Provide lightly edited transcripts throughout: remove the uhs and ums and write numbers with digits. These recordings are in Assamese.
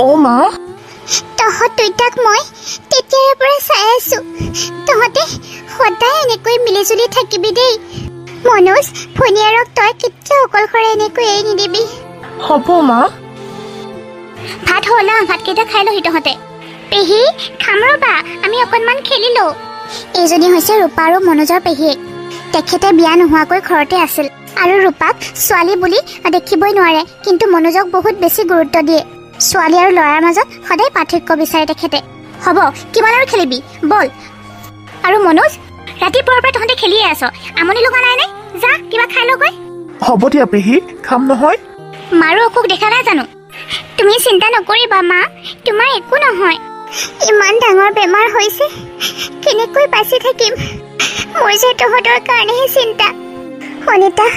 অ' মা তহঁত দুইটাক মই তেতিয়াৰে পৰা চাই আছো। তহঁতে সদায় এনেকৈ মিলিজুলি থাকিবি দেই। মনোজ, ভনীয়াৰক তই কেতিয়াও অকলশৰে এনেকৈ এৰি নিদিবি। হ'ব মা। ভাত হ'ল না, ভাতকেইটা খাই লহি তহঁতে। পেহী খাম ৰ'বা, আমি অকণমান খেলিলো। এইজনী হৈছে ৰূপা আৰু মনোজৰ পেহীয়েক। তেখেতে বিয়া নোহোৱাকৈ ঘৰতে আছিল আৰু ৰূপাক ছোৱালী বুলি দেখিবই নোৱাৰে, কিন্তু মনোজক বহুত বেছি গুৰুত্ব দিয়ে। ছোৱালী আৰু ল'ৰাৰ মাজত সদায় পাৰ্থক্য বিচাৰে তেখেতে। হ'ব, কিমান আৰু খেলিবি, বল। আৰু মনোজ, ৰাতিপুৱাৰ পৰা তহঁতে খেলিয়ে আছ, আমনি লগা নাই নে? যা কিবা খাই লগৈ। হ'ব দিয়া পেহী, খাম নহয়। মাৰো অসুখ দেখা নাই জানো? তুমি চিন্তা নকৰিবা মা, তোমাৰ একো নহয়। ইমান ডাঙৰ বেমাৰ হৈছে, কেনেকৈ বাচি থাকিম? মোৰ যে তহঁতৰ কাৰণেহে চিন্তা। অনিতা,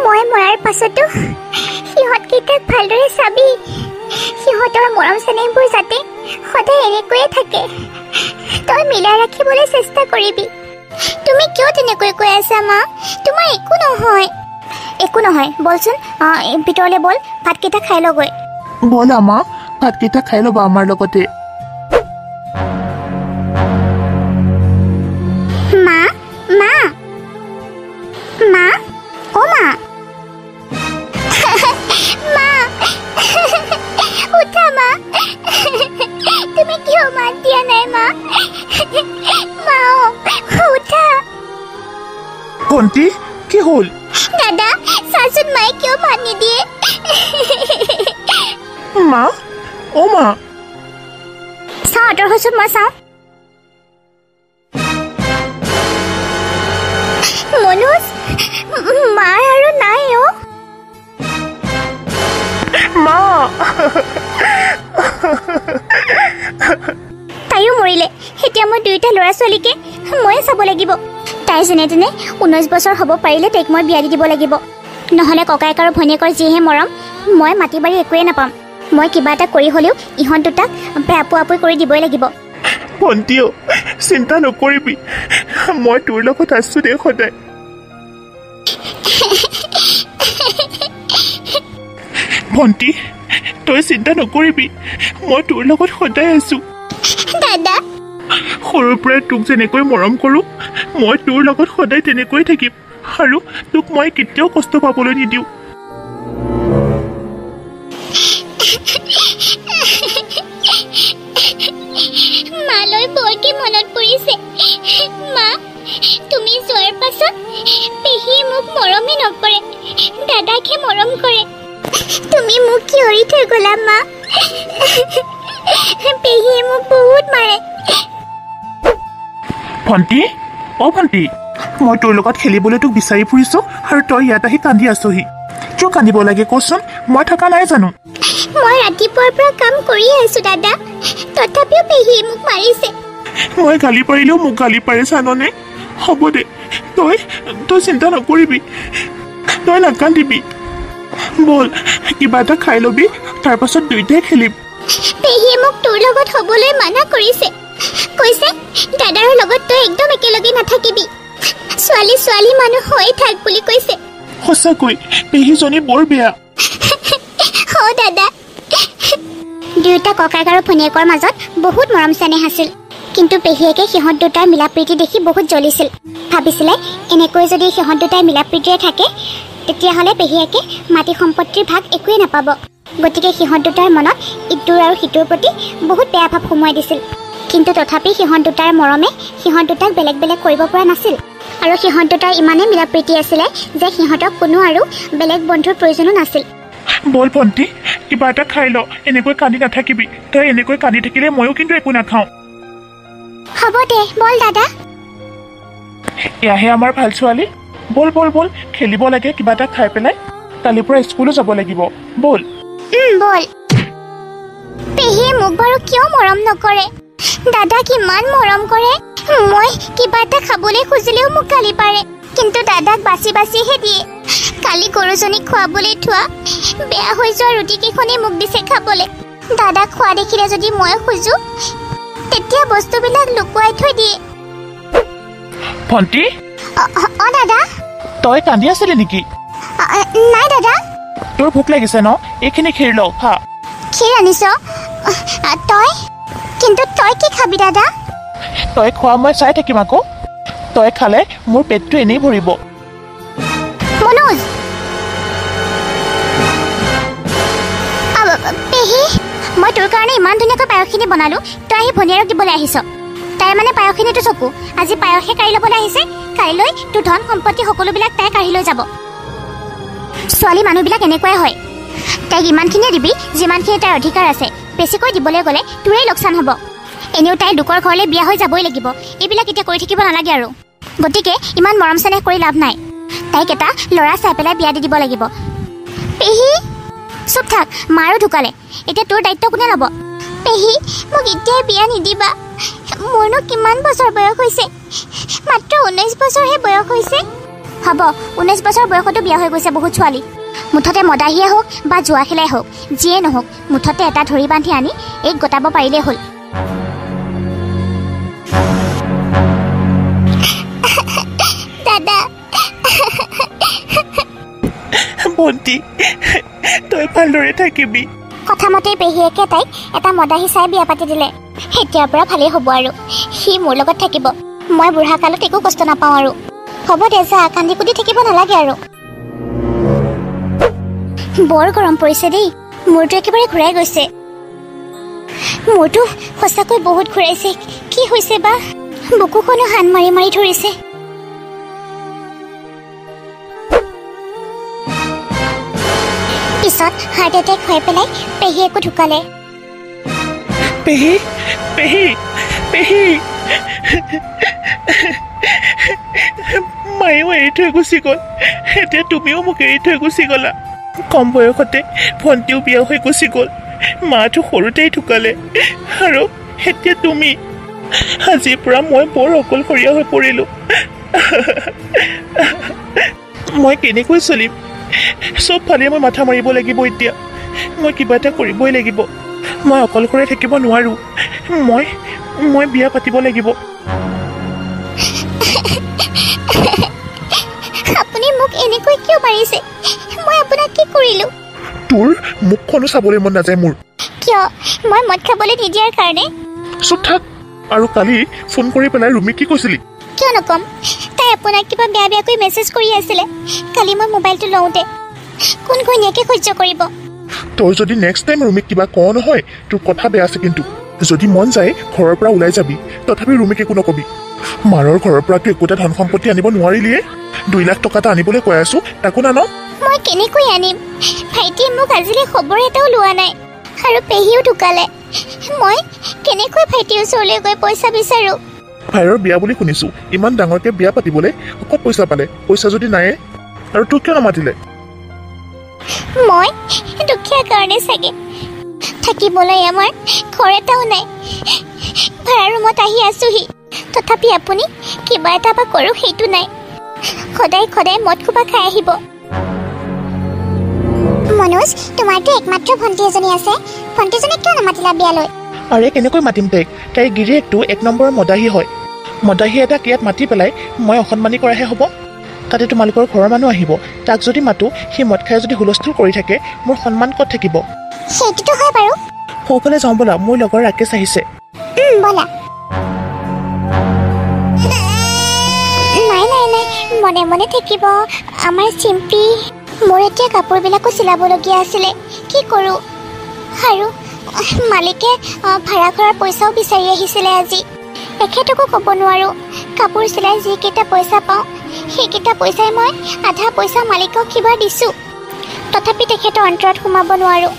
মই মৰাৰ পাছতো সিহঁতকেইটাক ভালদৰে চাবি। সিহঁতৰ মৰম চেনেহবোৰ যাতে সদায় এনেকৈয়ে থাকে, তই মিলাই ৰাখিবলৈ চেষ্টা কৰিবি। তুমি কিয় তেনেকৈ কৈ আছা মা? তোমাৰ একো নহয়। একো নহয়, বলচোন ভিতৰলৈ বল, ভাতকেইটা খাই লগৈ। ব'লা মা, ভাতকেইটা খাই ল'বা আমাৰ লগতে। মা, মা, মা, অ' মা, মা, উঠা মা। তুমি কিয় মাত দিয়া নাই মা? মা, উঠা। ভণ্টি, কি হ'ল? দাদা, চাচোন মায়ে কিয় মাত নিদিয়ে? মা, অ' মা। চাওঁ, আঁতৰ হৈছোন, মই চাওঁ। মনোজ, মাৰ আৰু নাই অ'। মা তাইও মৰিলে। এতিয়া মই দুয়োটা ল'ৰা ছোৱালীকে ময়ে চাব লাগিব। তাই যেনে তেনে 19 বছৰ হ'ব পাৰিলে তাইক মই বিয়া দি দিব লাগিব। নহ'লে ককায়েক আৰু ভনীয়েকৰ যিহে মৰম, মই মাটি বাৰী একোৱে নাপাম। মই কিবা এটা কৰি হ'লেও ইহঁত দুটাক বেয়া পোৱা পুই কৰি দিবই লাগিব। ভণ্টিও চিন্তা নকৰিবি, মই তোৰ লগত আছো দে সদায়। ভণ্টি, তই চিন্তা নকৰিবি, মই তোৰ লগত সদায় আছো। দাদা, সৰুৰ পৰাই তোক যেনেকৈ মৰম কৰোঁ, মই তোৰ লগত সদায় তেনেকৈ থাকিম আৰু তোক মই কেতিয়াও কষ্ট পাবলৈ নিদিওঁ। মালৈ বৰকে মনত পৰিছে। মা, তুমি যোৱাৰ পাছত পেহীয়ে মোক মৰমে নকৰে, দাদাকহে মৰম কৰে। তুমি মোক কি হৰি থৈ গলা মা? পেহীয়ে মোক বহুত মাৰে। ভণ্টি, অ' ভণ্টি, মই তোৰ লগত খেলিবলৈ তোক বিচাৰি ফুৰিছো আৰু তই ইয়াত আহি কান্দি আছহি। কিয় কান্দিব লাগে কচোন? মই থকা নাই জানো? মই ৰাতিপুৱাৰ পৰা কাম কৰিয়ে আছো দাদা, তথাপিও পেহীয়ে মোক মাৰিছে। মই গালি পাৰিলেও মোক গালি পাৰে জাননে? হ'ব দে, তই চিন্তা নকৰিবি, তই নাকান্দিবি। বল, কিবা এটা খাই ল'বি, তাৰ পাছত দুয়োটাই খেলিম। পেহীয়ে মোক তোৰ লগত হ'বলৈ মানা কৰিছে। কৈছে দাদাৰ লগত তই একদম একেলগে নাথাকিবি, ছোৱালী ছোৱালী মানুহ হৈ থাক বুলি কৈছে। সঁচাকৈ পেহীজনী বৰ বেয়া। অ' দাদা। দুয়োটা ককায়েক আৰু ভনীয়েকৰ মাজত বহুত মৰম চেনেহ আছিল, কিন্তু পেহীয়েকে সিহঁত দুটাৰ মিলা প্ৰীতি দেখি বহুত জ্বলিছিল। ভাবিছিলে এনেকৈ যদি সিহঁত দুটাই মিলা প্ৰীতিৰে থাকে, তেতিয়াহ'লে পেহীয়েকে মাটি সম্পত্তিৰ ভাগ একোৱেই নাপাব। গতিকে সিহঁত দুটাৰ মনত ইটোৰ আৰু সিটোৰ প্ৰতি বহুত বেয়া ভাৱ সোমোৱাই দিছিল। কিন্তু তথাপি সিহঁত দুটাৰ মৰমে সিহঁত দুটাক বেলেগ বেলেগ কৰিব পৰা নাছিল। আৰু সিহঁত দুটাৰ ইমানেই মিলা প্ৰীতি আছিলে যে সিহঁতক কোনো আৰু বেলেগ বন্ধুৰ প্ৰয়োজনো নাছিল। বল ভণ্টি, কিবা এটা খাই ল, এনেকৈ কান্দি নাথাকিবি। তই এনেকৈ কান্দি থাকিলে ময়ো কিন্তু একো নাখাওঁ। হ'ব দে, বল দাদা। এয়াহে আমাৰ ভাল ছোৱালী। বল বল বল, খেলিব লাগে কিবা এটা খাই পেলাই। কালিৰ পৰা স্কুলো যাব লাগিব, বল। বল। পেহীয়ে মোক বাৰু কিয় মৰম নকৰে? দাদা কিমান মৰম কৰে। মই কিবা এটা খাবলৈ খুজিলেও মোক গালি পাৰে, কিন্তু দাদাক বাচি বাচিহে দিয়ে। কালি গৰুজনীক খুৱাবলৈ থোৱা বেয়া হৈ যোৱা ৰুটি কেইখনেই মোক দিছে খাবলৈ। দাদাক খোৱা দেখিলে যদি মই খুজো, তেতিয়া বস্তুবিলাক লুকুৱাই থৈ দিয়ে। ভণ্টি, অ' দাদা। তই কান্দি আছিলি নেকি? নাই দাদা। তোৰ ভোক লাগিছে ন? এইখিনি ক্ষীৰ ল, খা। ক্ষীৰ আনিছ? তই কিন্তু তই কি খাবি দাদা? তই খোৱা মই চাই থাকিম আকৌ। তই খালে মোৰ পেটটো এনেই ভৰিব। মনোজ, পেহী, মই তোৰ কাৰণে ইমান ধুনীয়াকৈ পায়সখিনি বনালো, তই আহি ভনীয়েৰক দিবলৈ আহিছ। তাই মানে পায়সখিনিতো চকু, আজি পায়সে কাঢ়ি ল'বলৈ আহিছে। কাইলৈ তোৰ ধন সম্পত্তি সকলোবিলাক তাই কাঢ়ি লৈ যাব। ছোৱালী মানুহবিলাক এনেকুৱাই হয়। তাইক ইমানখিনিয়ে দিবি যিমানখিনি তাইৰ অধিকাৰ আছে। বেছিকৈ দিবলৈ গ'লে তোৰেই লোকচান হ'ব। এনেও তাই লোকৰ ঘৰলৈ বিয়া হৈ যাবই লাগিব। এইবিলাক এতিয়া কৰি থাকিব নালাগে আৰু। গতিকে ইমান মৰম চেনেহ কৰি লাভ নাই। তাইক এটা ল'ৰা চাই পেলাই বিয়া দি দিব লাগিব। পেহী চুপ থাক, মাৰো ঢুকালে, এতিয়া তোৰ দায়িত্ব কোনে ল'ব? পেহী, মোক এতিয়াই বিয়া নিদিবা। মোৰনো কিমান বছৰ বয়স হৈছে? মাত্ৰ 19 বছৰহে বয়স হৈছে। হ'ব, 19 বছৰ বয়সতো বিয়া হৈ গৈছে বহুত ছোৱালী। মুঠতে মদাহীয়ে হওক বা জুৱা খেলাই হওক, যিয়ে নহওক, মুঠতে এটা ধৰি বান্ধি আনি এইক গতাব পাৰিলেই হ'ল। দাদা, ভণ্টি, তই ভালদৰে থাকিবি। কথামতেই পেহীয়েকে তাইক এটা মদাহী চাই বিয়া পাতি দিলে। এতিয়াৰ পৰা ভালেই হ'ব আৰু সি মোৰ লগত থাকিব। মই বুঢ়া কালত একো কষ্ট নাপাওঁ আৰু। হ'ব দে, যা, কান্দি কুটি থাকিব নালাগে আৰু। বৰ গৰম পৰিছে দেই, মূৰটো একেবাৰে ঘূৰাই গৈছে। মূৰটো সঁচাকৈ বহুত ঘূৰাইছে। কি হৈছে বা? বুকুখনো হান মাৰি মাৰি ধৰিছে। পিছত হাৰ্ট এটেক হৈ পেলাই পেহীয়েকো ঢুকালে। পেহী, পেহী, পেহী, মায়েও এৰি থৈ গুচি গ'ল। এতিয়া তুমিও মোক এৰি থৈ গুচি গ'লা। কম বয়সতে ভণ্টিও বিয়া হৈ গুচি গ'ল। মাটো সৰুতেই ঢুকালে। আৰু এতিয়া তুমি। আজিৰ পৰা মই বৰ অকলশৰীয়া হৈ পৰিলোঁ। মই কেনেকৈ চলিম? চবফালে মই মাথা মাৰিব লাগিব এতিয়া। মই কিবা এটা কৰিবই লাগিব। মই অকলশৰে থাকিব নোৱাৰোঁ। মই বিয়া পাতিব লাগিব। আপুনি মোক এনেকৈ কিয় মাৰিছে? মই আপোনাক কি কৰিলোঁ? তোৰ মুখখনো চাবলৈ মন নাযায় মোৰ। কিয়? মই মদ খাবলৈ নিদিয়াৰ কাৰণে? চুপ থাক। আৰু কালি ফোন কৰি পেলাই ৰুমি কি কৈছিলি? কিয় নকম? তাই আপোনাক কিবা বেয়া বেয়াকৈ মেছেজ কৰি আছিলে কালি মই মোবাইলটো লওঁতে। কোন ঘৈণীয়েকে সহ্য কৰিব? তই যদি নেক্সট টাইম ৰুমিক কিবা কৱ নহয়, তোৰ কথা বেয়া আছে কিন্তু। যদি মন যায় ঘৰৰ পৰা ওলাই যাবি, তথাপি ৰুমিক একো নকবি। মাৰৰ ঘৰৰ পৰাতো একোটা ধন সম্পত্তি আনিব নোৱাৰিলিয়ে। 2 লাখ টকা এটা আনিবলৈ কৈ আছো, তাকো নান। মই কেনেকৈ আনিম? ভাইটিয়ে মোক আজিলৈ খবৰ এটাও লোৱা নাই। আৰু পেহীও ঢুকালে। মই কেনেকৈ ভাইটিৰ ওচৰলৈ গৈ পইচা বিচাৰোঁ? ভাইৰৰ বিয়া বুলি শুনিছো। ইমান ডাঙৰকে বিয়া পাতিবলৈ ক'ত পইচা পালে? পইচা যদি নায়ে, আৰু তোক কিয় নামাতিলে? মই দুখীয়া কাৰণে চাগে। থাকিবলৈ আমাৰ ঘৰ এটাও নাই। ভাড়া ৰুমত আহি আছোহি, তথাপি আপুনি কিবা এটা বা কৰোঁ সেইটো নাই। সদায় সদায় মদ খোপা খাই আহিব। মনোজ, তোমাৰতো একমাত্ৰ ভণ্টি এজনী আছে। ভণ্টিজনীক কিয় নামাতিলা বিয়ালৈ? আৰে কেনেকৈ মাতিম তাইক? তাইৰ গিৰিয়েকটো 1 নম্বৰৰ মদাহী হয়। মদাহী এটা ইয়াত মাতি পেলাই মই অসন্মানি কৰাহে হ'ব। তাতে তোমালোকৰ ঘৰৰ মানুহ আহিব। তাক যদি মাতো, সি মদ খাই যদি হুলস্থুল কৰি থাকে, মোৰ সন্মান ক'ত থাকিব? সেইটোতো হয় বাৰু। সৌফালে যাওঁ ব'লা, মোৰ লগৰ ৰাকেশ আহিছে। ব'লা। নাই নাই নাই, মনে মনে থাকিব আমাৰ চিম্পী। মোৰ এতিয়া কাপোৰবিলাকো চিলাবলগীয়া আছিলে, কি কৰোঁ? আৰু মালিকে ভাড়া ঘৰৰ পইচাও বিচাৰি আহিছিলে আজি। এখেতকো ক'ব নোৱাৰোঁ। কাপোৰ চিলাই যিকেইটা পইচা পাওঁ, সেইকেইটা পইচাই মই আধা পইচা মালিকক কিবা দিছোঁ। তথাপি তেখেতৰ অন্তৰত সোমাব নোৱাৰোঁ।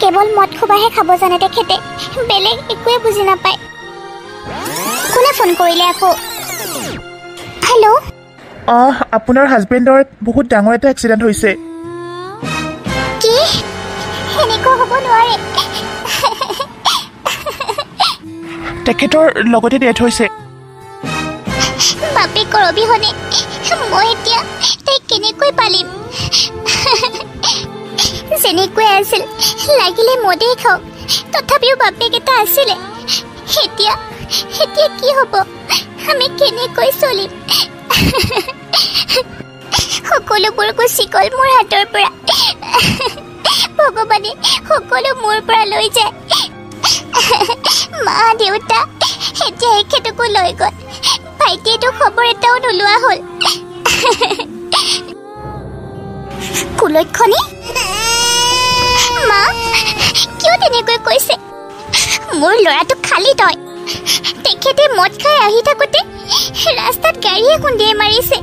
কেৱল মদ খোবাহে খাব জানে তেখেতে, বেলেগ একোৱে বুজি নাপায়। কোনে ফোন কৰিলে আকৌ? হেল্ল', আপোনাৰ হাজবেণ্ডৰ বহুত ডাঙৰ এটা এক্সিডেণ্ট হৈছে। কি? এনেকুৱা হ'ব নোৱাৰে। তেখেতৰ লগতে ডেথ হৈছে। বাপেকৰ অবিহনে মই এতিয়া তাইক কেনেকৈ পালিম? যেনেকৈ আছিল লাগিলে মদেই খাওক, তথাপিও বাপেক এটা আছিলে। এতিয়া কি হ'ব? আমি কেনেকৈ চলিম? সকলোবোৰ গুচি গ'ল মোৰ হাতৰ পৰা। ভগৱানে সকলো মোৰ পৰা লৈ যায়। মা দেউতা এতিয়া এখেতকো লৈ গ'ল ভাইটিয়েতো খবৰ এটাও নোলোৱা হ'ল কুলক্ষণী মা কিয় তেনেকৈ কৈছে মোৰ ল'ৰাটোক খালি তই তেখেতে মদ খাই আহি থাকোঁতে ৰাস্তাত গাড়ীয়ে খুন্দিয়াই মাৰিছে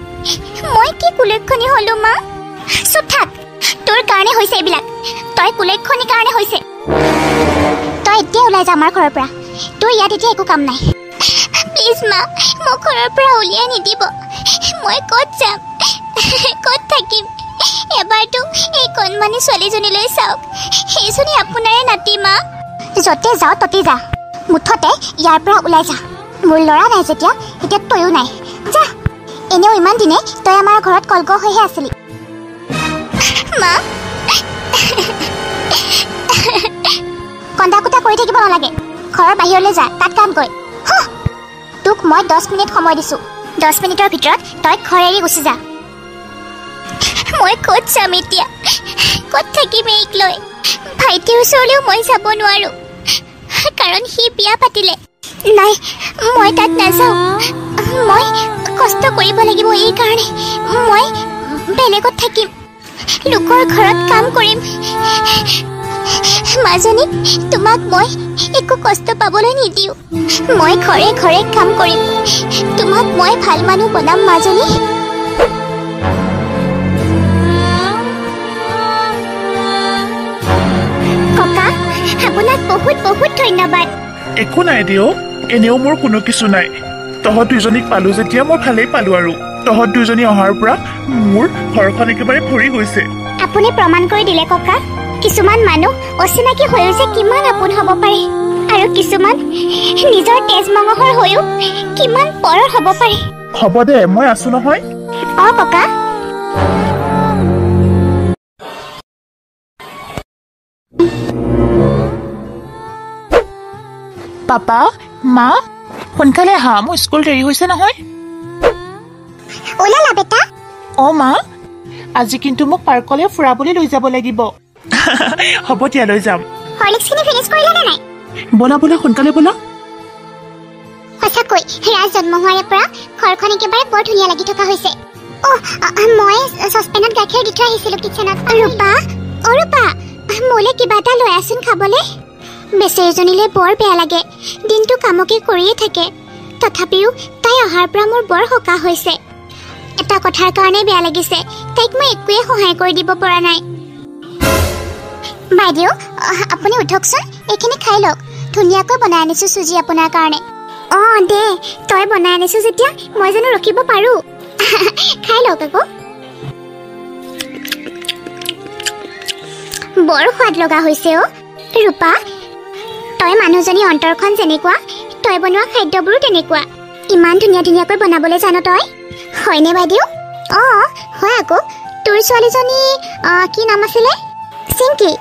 মই কি কুলক্ষণী হ'লো মা চুপ থাক তোৰ কাৰণে হৈছে এইবিলাক তই কুলক্ষণীৰ কাৰণে হৈছে তই এতিয়া ওলাই যা আমাৰ ঘৰৰ পৰা তোৰ ইয়াত এতিয়া একো কাম নাই প্লিজ মা মোক ঘৰৰ পৰা উলিয়াই নিদিব মই ক'ত যাম ক'ত থাকিম এবাৰতো এই কণমানি ছোৱালীজনীলৈ চাওক সেইজনী আপোনাৰে নাতি মা য'তে যাওঁ ততে যা মুঠতে ইয়াৰ পৰা ওলাই যা মোৰ ল'ৰা নাই যেতিয়া এতিয়া তয়ো নাই যা এনেও ইমান দিনে তই আমাৰ ঘৰত কলগ হৈহে আছিলি মা কন্দা কুটা কৰি থাকিব নালাগে ঘৰৰ বাহিৰলৈ যা তাত কাম কৰ তোক মই 10 মিনিট সময় দিছোঁ 10 মিনিটৰ ভিতৰত তই ঘৰ এৰি গুচি যা মই ক'ত যাম এতিয়া ক'ত থাকিম এইক লৈ ভাইটিৰ ওচৰলৈও মই যাব নোৱাৰোঁ কাৰণ সি বিয়া পাতিলে নাই মই তাত নাযাওঁ মই কষ্ট কৰিব লাগিব এই কাৰণে মই বেলেগত থাকিম লোকৰ ঘৰত কাম কৰিম মাজনী তোমাক মই একো কষ্ট পাবলৈ নিদিওঁ মই ঘৰে ঘৰে কাম কৰিম তোমাক মই ভাল মানুহ বনাম মাজনী ককা আপোনাক বহুত বহুত ধন্যবাদ একো নাই দিও এনেও মোৰ কোনো কিছু নাই তহঁত দুজনীক পালো যেতিয়া মই ভালেই পালো আৰু তহঁত দুজনী অহাৰ পৰা মোৰ ঘৰখন একেবাৰে ভৰি গৈছে আপুনি প্ৰমাণ কৰি দিলে ককা কিছুমান মানুহ অচিনাকি হৈও যে কিমান আপোন হ'ব পাৰে আৰু কিছুমান নিজৰ তেজ মঙহৰ হৈও কিমান পৰৰ হ'ব পাৰে হ'ব দে মই আছো নহয় ককা পাপা মা সোনকালে আহা মোৰ স্কুল দেৰি হৈছে নহয় ওলালা বেটা মা আজি কিন্তু মোক পাৰ্কলৈ ফুৰাবলৈ লৈ যাব লাগিব হ'ব দিয়া লৈ যাম হৰলিক্সখিনি ফিনিছ কৰিলা নে নাই বলা বলা সোনকালে বলা সঁচাকৈ ৰাজ জন্ম হোৱাৰে পৰা ঘৰখন একেবাৰে বৰ ধুনীয়া লাগি থকা হৈছে মই চচপেনত গাখীৰ দি থৈ আহিছিলোঁ কিচেনত ৰূপা মোলৈ কিবা এটা লৈ আছোন খাবলৈ বেচেৰীজনীলৈ বৰ বেয়া লাগে দিনটো কামকে কৰিয়ে থাকে তথাপিও তাই অহাৰ পৰা মোৰ বৰ সকাহ হৈছে এটা কথাৰ কাৰণে বেয়া লাগিছে তাইক মই একোৱে সহায় কৰি দিব পৰা নাই বাইদেউ আপুনি উঠকচোন এইখিনি খাই লওক ধুনীয়াকৈ বনাই আনিছোঁ চুজি আপোনাৰ কাৰণে দে তই বনাই আনিছোঁ যেতিয়া মই জানো ৰখিব পাৰোঁ খাই লওক আকৌ বৰ সোৱাদ লগা হৈছে ৰূপা তই মানুহজনী অন্তৰখন যেনেকুৱা তই বনোৱা খাদ্যবোৰো তেনেকুৱা ইমান ধুনীয়া ধুনীয়াকৈ বনাবলৈ জানো তই হয়নে বাইদেউ হয় আকৌ তোৰ ছোৱালীজনী কি নাম আছিলে চিংকি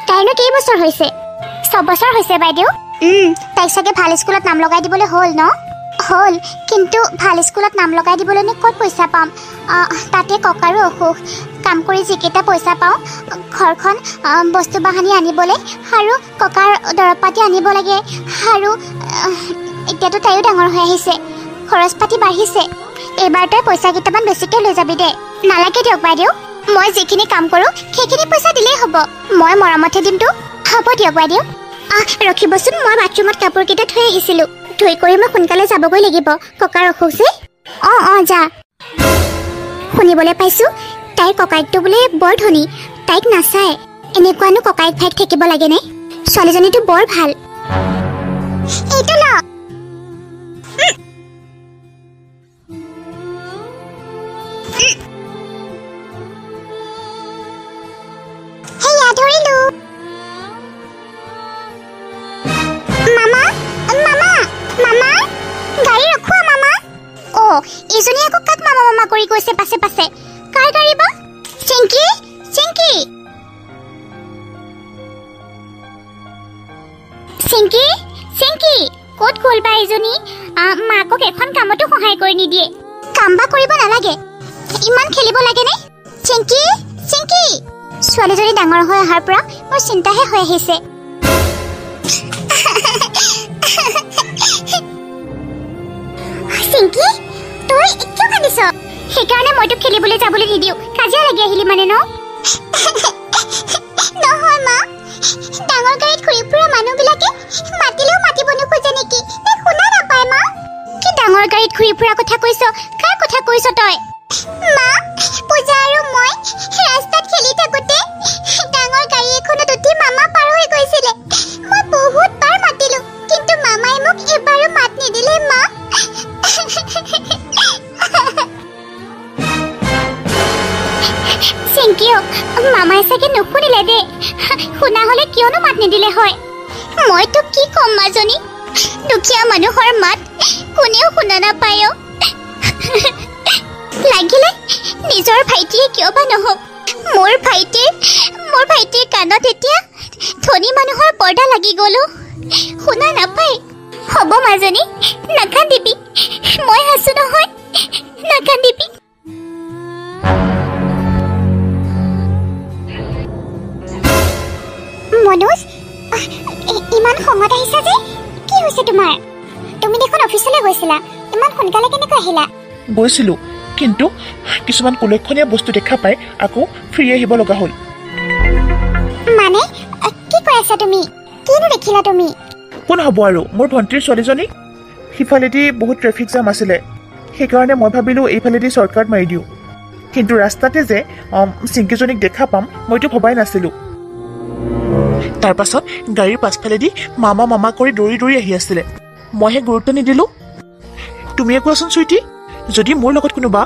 তাইনো কেইবছৰ হৈছে 6 বছৰ হৈছে বাইদেউ তাইক চাগে ভাল স্কুলত নাম লগাই দিবলৈ হ'ল ন হ'ল কিন্তু ভাল স্কুলত নাম লগাই দিবলৈনো ক'ত পইচা পাম তাতে ককাৰো অসুখ কাম কৰি যিকেইটা পইচা পাওঁ ঘৰখন বস্তু বাহানি আনিবলৈ আৰু ককাৰ দৰৱ পাতি আনিব লাগে আৰু এতিয়াতো তাইও ডাঙৰ হৈ আহিছে খৰচ পাতি বাঢ়িছে এইবাৰ তই পইচা কেইটামান বেছিকৈ লৈ যাবি দে নালাগে দিয়ক বাইদেউ মই যিখিনি কাম কৰোঁ সেইখিনি পইচা দিলেই হ'ব মই মৰমতহে দিমতো হ'ব দিয়ক বাইদেউ ৰখিবচোন মই বাথৰুমত কাপোৰকেইটা থৈ আহিছিলোঁ ধুই কৰি মই সোনকালে যাবগৈ লাগিব ককাৰ অসুখ যে যা শুনিবলৈ পাইছোঁ তাইৰ ককাইকটো বোলে বৰ ধনী তাইক নাচায় এনেকুৱানো ককাইক ভাইক থাকিব লাগেনে ছোৱালীজনীটো বৰ ভাল এইটো ল হেয়া ধৰিলো মামা গাড়ী ৰখোৱা মামা এইজনী আকৌ কাক মামা কৰি গৈছে পাছে পাছে কাৰ গাড়ী বা চিংকি ক'ত গ'ল বা এইজনী মাকক এখন কামতো সহায় কৰি নিদিয়ে কাম বা কৰিব নালাগে ইমান খেলিব লাগেনে চিংকি ছোৱালীজনী ডাঙৰ হৈ অহাৰ পৰা মোৰ চিন্তাহে হৈ আহিছে চিংকি তই কিয় কান্দিছ সেইকাৰণে মই তোক খেলিবলৈ যাবলৈ নিদিওঁ কাজিয়া লাগি আহিলি মানে ন নহয় মা ডাঙৰ গাড়ীত ঘূৰি ফুৰা মানুহবিলাকে মাতিলেও মাতিব নোখোজে নেকি তই শুনা নাপায় মা কি ডাঙৰ গাড়ীত ঘূৰি ফুৰা কথা কৈছ কাৰ কথা কৈছ তই মা পূজা আৰু মই ৰাস্তাত খেলি থাকোঁতে ডাঙৰ গাড়ী এখনত উঠি মামা পাৰ হৈ গৈছিলে মই বহুত বাৰ মাতিলো কিন্তু মামাই মোক এবাৰো মাত নিদিলে মা চিংকিও মামাই চাগে নুশুনিলে দে শুনা হলে কিয়নো মাত নিদিলে হয় মই তোক কি কম মাজনী দুখীয়া মানুহৰ মাত কোনেও শুনা নাপায় লাগিলে নিজৰ ভাইটিয়ে কিয় বা নহওক মোৰ ভাইটিৰ কাণত এতিয়া ধনী মানুহৰ পৰ্দা লাগি গলো শুনা নাপায় হ'ব মাজনী নাকান্দিবি মই আছো নহয় নাকান্দিবি মনোজ ইমান খঙত আহিছা যে কি হৈছে তোমাৰ তুমি দেখোন অফিচলৈ গৈছিলা ইমান সোনকালে কেনেকৈ আহিলা গৈছিলোঁ কিন্তু কিছুমান উল্লেখনীয় বস্তু দেখা পাই আকৌ ফ্ৰী আহিব লগা হ'ল মানে কি কৈ আছা তুমি কিনো দেখিলা তুমি কোন হ'ব আৰু মোৰ ভণ্টিৰ ছোৱালীজনী সিফালেদি বহুত ট্ৰেফিক জাম আছিলে সেইকাৰণে মই ভাবিলোঁ এইফালেদি শ্বৰ্টকাট মাৰি দিওঁ কিন্তু ৰাস্তাতে যে চিংকিজনীক দেখা পাম মইতো ভবাই নাছিলোঁ তাৰ পাছত গাড়ীৰ পাছফালেদি মামা মামা কৰি দৌৰি দৌৰি আহি আছিলে মইহে গুৰুত্ব নিদিলোঁ তুমিয়ে কোৱাচোন চুইটি যদি মোৰ লগত কোনোবা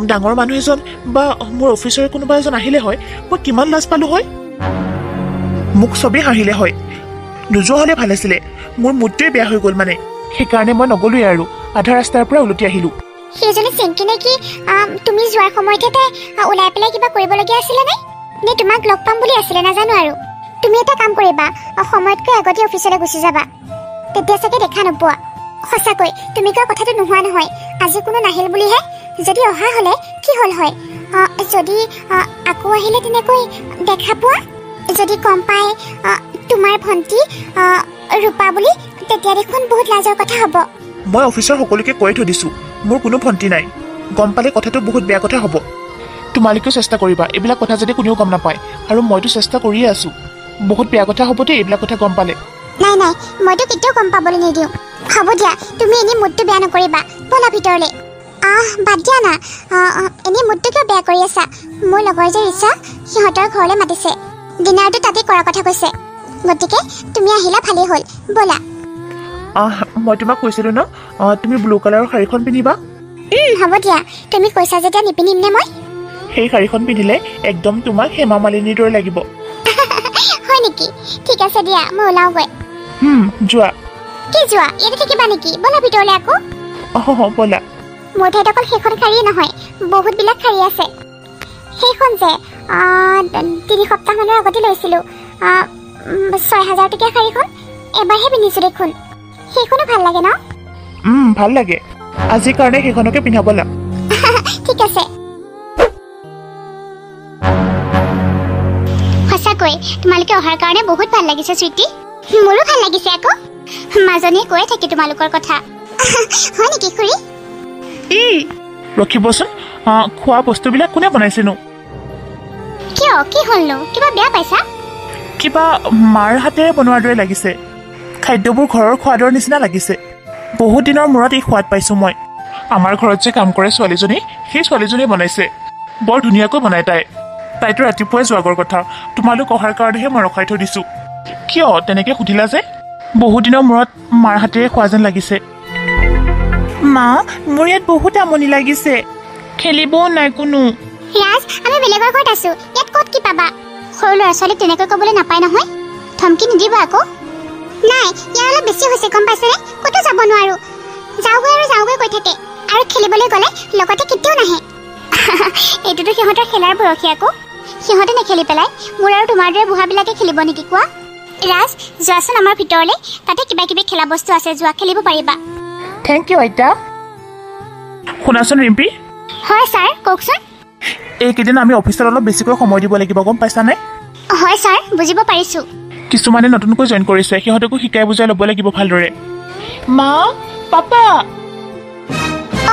ডাঙৰ মানুহ এজন বা মোৰ অফিচৰে কোনোবা এজন আহিলে হয় মই কিমান লাজ পালোঁ হয় মোক চবেই হাঁহিলে হয় নোযোৱা হ'লে ভাল আছিলে মোৰ মুডটোৱে বেয়া হৈ গ'ল মানে সেইকাৰণে মই নগ'লোৱে আৰু আধা ৰাস্তাৰ পৰা উলটি আহিলোঁ সেইজনী চিংকি নেকি তুমি যোৱাৰ সময়তে তাই ওলাই পেলাই কিবা কৰিবলগীয়া আছিলে নে তোমাক লগ পাম বুলি আছিলে নাজানো আৰু তুমি এটা কাম কৰিবা সময়তকৈ আগতে অফিচলৈ গুচি যাবা তেতিয়া চাগে দেখা নোপোৱা সঁচাকৈ তুমি কোৱা কথাটো নোহোৱা নহয় আজি কোনো নাহিল বুলিহে যদি অহা হ'লে কি হ'ল হয় যদি আকৌ আহিলে তেনেকৈ দেখা পোৱা যদি গম পায় তোমাৰ ভণ্টি ৰূপা বুলি তেতিয়া দেখোন বহুত লাজৰ কথা হ'ব মই অফিচৰ সকলোকে কৈ থৈ দিছোঁ মোৰ কোনো ভণ্টি নাই গম পালে কথাটো বহুত বেয়া কথা হ'ব তোমালোকেও চেষ্টা কৰিবা এইবিলাক কথা যাতে কোনেও গম নাপায় আৰু মইতো চেষ্টা কৰিয়ে আছোঁ বহুত বেয়া কথা হ'ব দেই এইবিলাক কথা গম পালে নাই মইতো কেতিয়াও গম পাবলৈ নিদিওঁ হ'ব দিয়া তুমি এনেই মুডটো বেয়া নকৰিবা ব'লা ভিতৰলৈ বাদ দিয়া না এনেই মুডটো কিয় বেয়া কৰি আছা মোৰ লগৰ যে ৰিচা সিহঁতৰ ঘৰলৈ মাতিছে ডিনাৰটো তাতে কৰাৰ কথা কৈছে গতিকে তুমি আহিলা ভালেই হ'ল ব'লা মই তোমাক কৈছিলোঁ ন তুমি ব্লু কালাৰৰ শাৰীখন পিন্ধিবা হ'ব দিয়া তুমি কৈছা যেতিয়া নিপিন্ধিম নে মই সেই শাৰীখন পিন্ধিলে একদম তোমাক হেমা মালিনীৰ দৰে লাগিব হয় নেকি ঠিক আছে দিয়া মই ওলাওগৈ যোৱা কি যোৱা ইয়াতে থাকিবা নেকি ব'লা ভিতৰলৈ আকৌ ব'লা মোৰ ঠাইত অকল সেইখন শাৰীয়ে নহয় বহুতবিলাক শাৰী আছে সেইখন যে 3 সপ্তাহমানৰ আগতে লৈছিলোঁ 6,000 টকীয়া শাৰীখন এবাৰহে পিন্ধিছোঁ দেখোন সেইখনো ভাল লাগে ন ভাল লাগে আজিৰ কাৰণে সেইখনকে পিন্ধা ব'লা ঠিক আছে সঁচাকৈ তোমালোকে অহাৰ কাৰণে বহুত ভাল লাগিছে চুইটি মোৰো ভাল লাগিছে আকৌ মাজনীয়ে কৈ থাকে তোমালোকৰ কথা হয় নেকি খুৰী ৰখিবচোন খোৱা বস্তুবিলাক কোনে বনাইছেনো কিয় কি হ'লনো কিবা বেয়া পাইছা কিবা মাৰ হাতেৰে বনোৱাৰ দৰে লাগিছে খাদ্যবোৰ ঘৰৰ সোৱাদৰ নিচিনা লাগিছে বহুত দিনৰ মূৰত এই সোৱাদ পাইছোঁ মই আমাৰ ঘৰত যে কাম কৰে ছোৱালীজনী সেই ছোৱালীজনীয়ে বনাইছে বৰ ধুনীয়াকৈ বনায় তাইতো ৰাতিপুৱাই যোৱাগৰ কথা তোমালোক অহাৰ কাৰণেহে মই ৰখাই থৈ দিছোঁ কিয় তেনেকৈ সুধিলা যে বহুত দিনৰ মূৰত মাৰ হাতেৰে খোৱা যেন লাগিছে মা মোৰ ইয়াত বহুত আমনি লাগিছে খেলিবও নাই কোনো ৰাজ আমি বেলেগৰ ঘৰত আছো ইয়াত ক'ত কি পাবা সৰু ল'ৰা ছোৱালীক তেনেকৈ ক'বলৈ নাপায় নহয় ধমকি নিদিবা আকৌ নাই ইয়াৰ অলপ বেছি হৈছে গম পাইছেনে ক'তো যাব নোৱাৰো যাওগৈ কৈ থাকে আৰু খেলিবলৈ গ'লে লগতে কেতিয়াও নাহে এইটোতো সিহঁতৰ খেলাৰ বয়সী আকৌ সিহঁতে নেখেলি পেলাই মোৰ আৰু তোমাৰ দৰে বুঢ়াবিলাকে খেলিব নেকি কোৱা ৰাজ যোৱাচোন আমাৰ ভিতৰলৈ তাতে কিবা কিবি খেলা বস্তু আছে যোৱা খেলিব পাৰিবা থেংক ইউ আইতা শুনাচোন ৰিম্পী হয় ছাৰ কওকচোন এইকেইদিন আমি অফিচত অলপ বেছিকৈ সময় দিব লাগিব গম পাইছানে হয় ছাৰ বুজিব পাৰিছোঁ কিছুমানে নতুনকৈ জইন কৰিছে সিহঁতকো শিকাই বুজাই ল'ব লাগিব ভালদৰে মা পাপা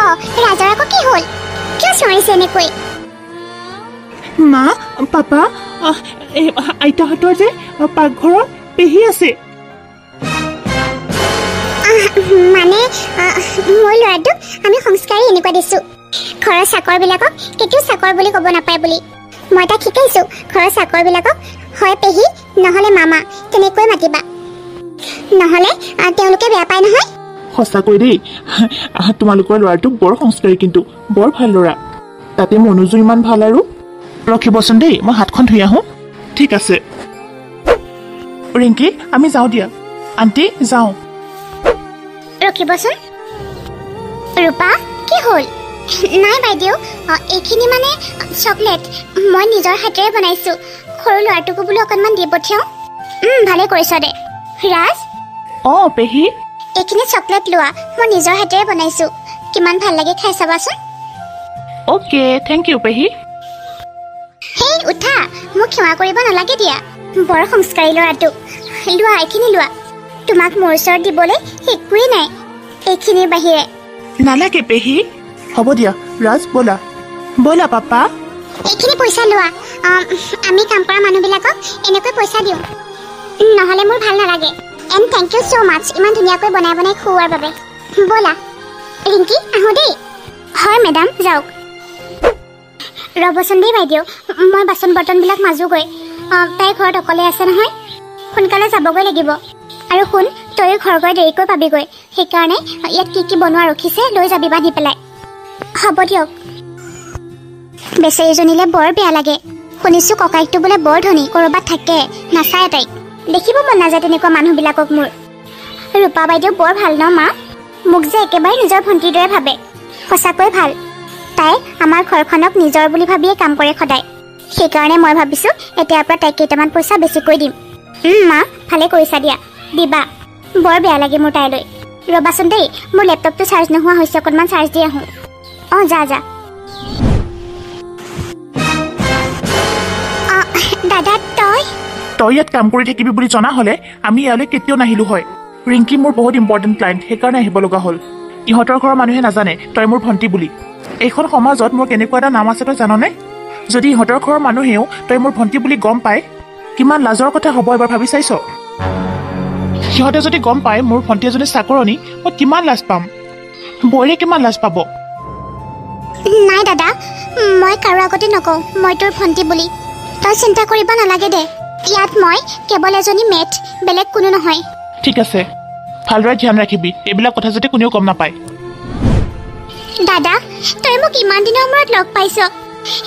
ৰাজৰ আকৌ কি হ'ল কিয় চিঞৰিছে এনেকৈ মা পাপা আইতাহঁতৰ যে পাকঘৰত পেহী আছে মানে মোৰ ল'ৰাটোক আমি সংস্কাৰী এনেকুৱা দিছোঁ ঘৰৰ চাকৰবিলাকক কেতিয়াও চাকৰ বুলি ক'ব নাপায় বুলি মই তাক শিকাইছোঁ ঘৰৰ চাকৰবিলাকক হয় পেহী নহ'লে মামা তেনেকৈ মাতিবা নহ'লে তেওঁলোকে বেয়া পায় নহয় সঁচাকৈ দেই তোমালোকৰ ল'ৰাটো বৰ সংস্কাৰী কিন্তু বৰ ভাল ল'ৰা তাতে মনোযোগ ইমান ভাল আৰু ৰখিবচোন দেই মই হাতখন ধুই আহোঁ ঠিক আছে ৰিংকি আমি যাওঁ দিয়া আণ্টি যাওঁ ৰখিবচোন ৰূপা কি হ'ল নাই বাইদেউ এইখিনি মানে চকলেট মই নিজৰ হাতেৰে বনাইছোঁ সৰু ল'ৰাটোকো বোলো অকণমান দি পঠিয়াওঁ ভালে কৰিছ দে ৰাজ পেহী এইখিনি চকলেট লোৱা মই নিজৰ হাতেৰে বনাইছোঁ কিমান ভাল লাগে খাই চাবাচোন অ'কে থেংক ইউ পেহী হেই উঠা মোক ক্ষমা কৰিব নালাগে দিয়া বৰ সংস্কাৰী ল'ৰাটো লোৱা এইখিনি লোৱা তোমাক মোৰ ওচৰত দিবলৈ একোৱেই নাই এইখিনিৰ বাহিৰে নালাগে পেহী হ'ব দিয়া ৰাজ ব'লা ব'লা পাপা এইখিনি পইচা লোৱা আমি কাম কৰা মানুহবিলাকক এনেকৈ পইচা দিওঁ নহ'লে মোৰ ভাল নালাগে এণ্ড থেংক ইউ ছ' মাছ ইমান ধুনীয়াকৈ বনাই বনাই খুওৱাৰ বাবে ব'লা ৰিংকি আহোঁ দেই হয় মেডাম যাওক ৰ'বচোন দেই বাইদেউ মই বাচন বৰ্তনবিলাক মাজোগৈ তাই ঘৰত অকলে আছে নহয় সোনকালে যাবগৈ লাগিব আৰু শুন তয়ো ঘৰ গৈ দেৰিকৈ পাবিগৈ সেইকাৰণে ইয়াত কি কি বনোৱা ৰখিছে লৈ যাবি বা দি পেলাই হ'ব দিয়ক বেচেৰীজনীলে বৰ বেয়া লাগে শুনিছোঁ ককাইকটো বোলে বৰ ধনী ক'ৰবাত থাকে নাচায় তাইক দেখিব মন নাযায় তেনেকুৱা মানুহবিলাকক মোৰ ৰূপা বাইদেউ বৰ ভাল ন মা মোক যে একেবাৰে নিজৰ ভণ্টিৰ দৰে ভাবে সঁচাকৈ ভাল তাই আমাৰ ঘৰখনক নিজৰ বুলি ভাবিয়ে কাম কৰে সদায় সেইকাৰণে মই ভাবিছোঁ এতিয়াৰ পৰা তাইক কেইটামান পইচা বেছিকৈ দিম মা ভালে কৰিছা দিয়া দিবা বৰ বেয়া লাগে মোৰ তাইলৈ ৰ'বাচোন দেই মোৰ লেপটপটো চাৰ্জ নোহোৱা হৈছে অকণমান চাৰ্জ দি আহোঁ যা দাদা তই ইয়াত কাম কৰি থাকিবি বুলি জনা হ'লে আমি ইয়ালৈ কেতিয়াও নাহিলোঁ হয় ৰিংকি মোৰ বহুত ইম্পৰ্টেণ্ট ক্লাইণ্ট সেইকাৰণে আহিব লগা হ'ল ইহঁতৰ ঘৰৰ মানুহে নাজানে তই মোৰ ভণ্টি বুলি এইখন সমাজত মোৰ কেনেকুৱা এটা নাম আছে তই জাননে যদি ইহঁতৰ ঘৰৰ মানুহেও তই মোৰ ভণ্টি বুলি গম পায় কিমান লাজৰ কথা হ'ব এবাৰ ভাবি চাইছ সিহঁতে যদি গম পায় মোৰ ভণ্টি এজনী চাকৰণী মই কিমান লাজ পাম বৌৰে কিমান লাজ পাব নাই দাদা মই কাৰো আগতে নকওঁ মই তোৰ ভণ্টি বুলি তই চিন্তা কৰিব নালাগে দে ইয়াত মই কেৱল এজনী মেট বেলেগ কোনো নহয় ঠিক আছে ভালদৰে ধ্যান ৰাখিবি এইবিলাক কথা যাতে কোনেও গম নাপায় দাদা তই মোক ইমান দিনৰ মূৰত লগ পাইছ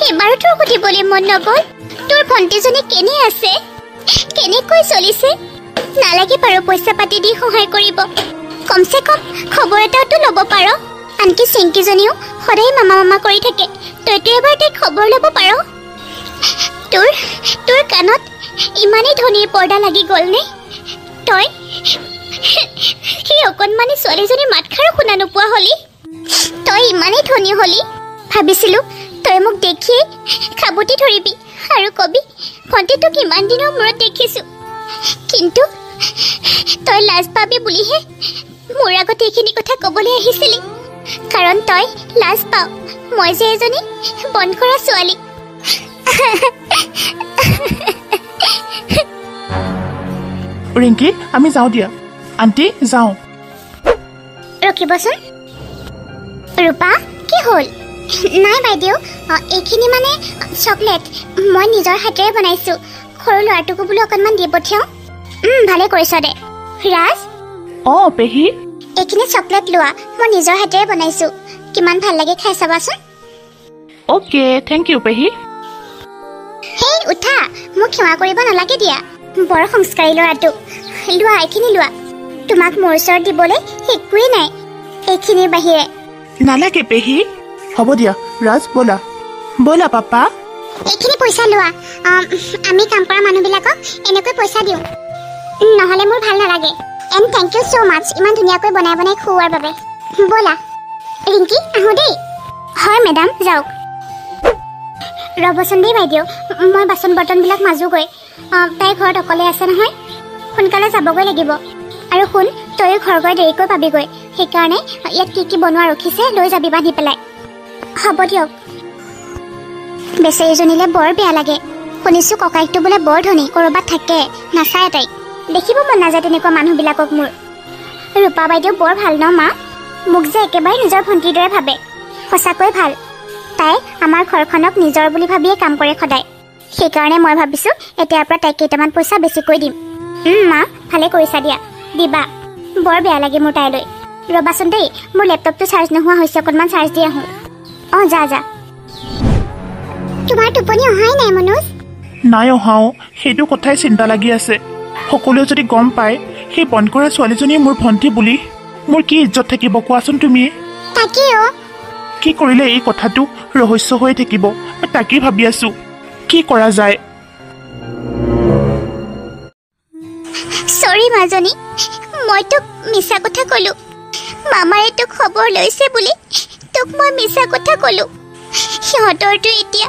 এবাৰো তোৰ সুধিবলৈ মন নগ'ল তোৰ ভণ্টিজনী কেনে আছে কেনেকৈ চলিছে নালাগে বাৰু পইচা পাতি দি সহায় কৰিব কমচে কম খবৰ এটাওতো ল'ব পাৰ আনকি চিংকিজনীও সদায় মামা কৰি থাকে তইতো এবাৰ তাইক খবৰ ল'ব পাৰ তোৰ কাণত ইমানেই ধনীৰ পৰ্দা লাগি গ'লনে তই সেই অকণমানি ছোৱালীজনী মাতষাৰো শুনা নোপোৱা হলি তই ইমানেই ধনী হলি ভাবিছিলোঁ তই মোক দেখিয়েই খাবতি ধৰিবি আৰু কবি ভণ্টি তোক ইমান দিনৰ মূৰত দেখিছোঁ কিন্তু তই লাজ পাবি বুলিহে মোৰ আগত এইখিনি কথা ক'বলৈ আহিছিলি কাৰণ তই লাজ পাওঁ মই যে এজনী বন্ধ কৰা ছোৱালী ৰিংকি আমি যাওঁ দিয়া আণ্টি যাওঁ ৰখিবচোন ৰূপা কি হ'ল নাই বাইদেউ এইখিনি মানে চকলেট মই নিজৰ হাতেৰে বনাইছোঁ সৰু ল'ৰাটোকো বোলো অকণমান দি পঠিয়াওঁ ভালে কৰিছ দে ৰাজ পেহী এইখিনি চকলেট লোৱা মই নিজৰ হাতেৰে বনাইছোঁ কিমান ভাল লাগে খাই চাবাচোন অ'কে থেংক ইউ পেহী হেই উঠা মোক ক্ষমা কৰিব নালাগে দিয়া বৰ সংস্কাৰী ল'ৰাটো লোৱা এইখিনি লোৱা তোমাক মোৰ ওচৰত দিবলৈ একোৱেই নাই এইখিনিৰ বাহিৰে নালাগে পেহী হ'ব দিয়া ৰাজ ব'লা পাপা এইখিনি পইচা লোৱা আমি কাম কৰা মানুহবিলাকক এনেকৈ পইচা দিওঁ নহ'লে মোৰ ভাল নালাগে এণ্ড থেংক ইউ ছ' মাছ ইমান ধুনীয়াকৈ বনাই বনাই খুওৱাৰ বাবে ব'লা ৰিংকি আহোঁ দেই হয় মেডাম যাওক ৰ'বচোন দেই বাইদেউ মই বাচন বৰ্তনবিলাক মাজোগৈ তাই ঘৰত অকলে আছে নহয় সোনকালে যাবগৈ লাগিব আৰু শুন তয়ো ঘৰ গৈ দেৰিকৈ পাবিগৈ সেইকাৰণে ইয়াত কি বনোৱা ৰখিছে লৈ যাবি বান্ধি পেলাই হ'ব দিয়ক বেচেৰীজনীলে বৰ বেয়া লাগে শুনিছোঁ ককাইকটো বোলে বৰ ধনী ক'ৰবাত থাকে নাচায় তাইক দেখিব মন নাযায় তেনেকুৱা মানুহবিলাকক মোৰ ৰূপা বাইদেউ বৰ ভাল ন মা মোক যে একেবাৰে নিজৰ ভণ্টিৰ দৰে ভাবে সঁচাকৈ ভাল তাই আমাৰ ঘৰখনক নিজৰ বুলি ভাবিয়ে কাম কৰে সদায় সেইকাৰণে মই ভাবিছোঁ এতিয়াৰ পৰা তাইক কেইটামান পইচা বেছিকৈ দিম মা ভালে কৰিছা দিয়া দিবা বৰ বেয়া লাগে মোৰ তাইলৈ ৰ'বাচোন দেই মোৰ লেপটপটো চাৰ্জ নোহোৱা হৈছে অকণমান চাৰ্জ দি আহোঁ অঁ যা তোমাৰ টোপনি অহাই নাই মনোজ নাই অহাও সেইটো কথাই চিন্তা লাগি আছে সকলোৱে যদি গম পায় সেই বন্ধ কৰা ছোৱালীজনী মোৰ ভণ্টি বুলি মোৰ কি ইজ্জত থাকিব কোৱাচোন তুমি তাকেও কি কৰিলে এই কথাটো ৰহস্য হৈ থাকিব তাকেই ভাবি আছো কি কৰা যায় সৰি মাজনী মই তোক মিছা কথা ক'লো মামাৰে তোক খবৰ লৈছে বুলি তোক মই মিছা কথা ক'লো সিহঁতৰতো এতিয়া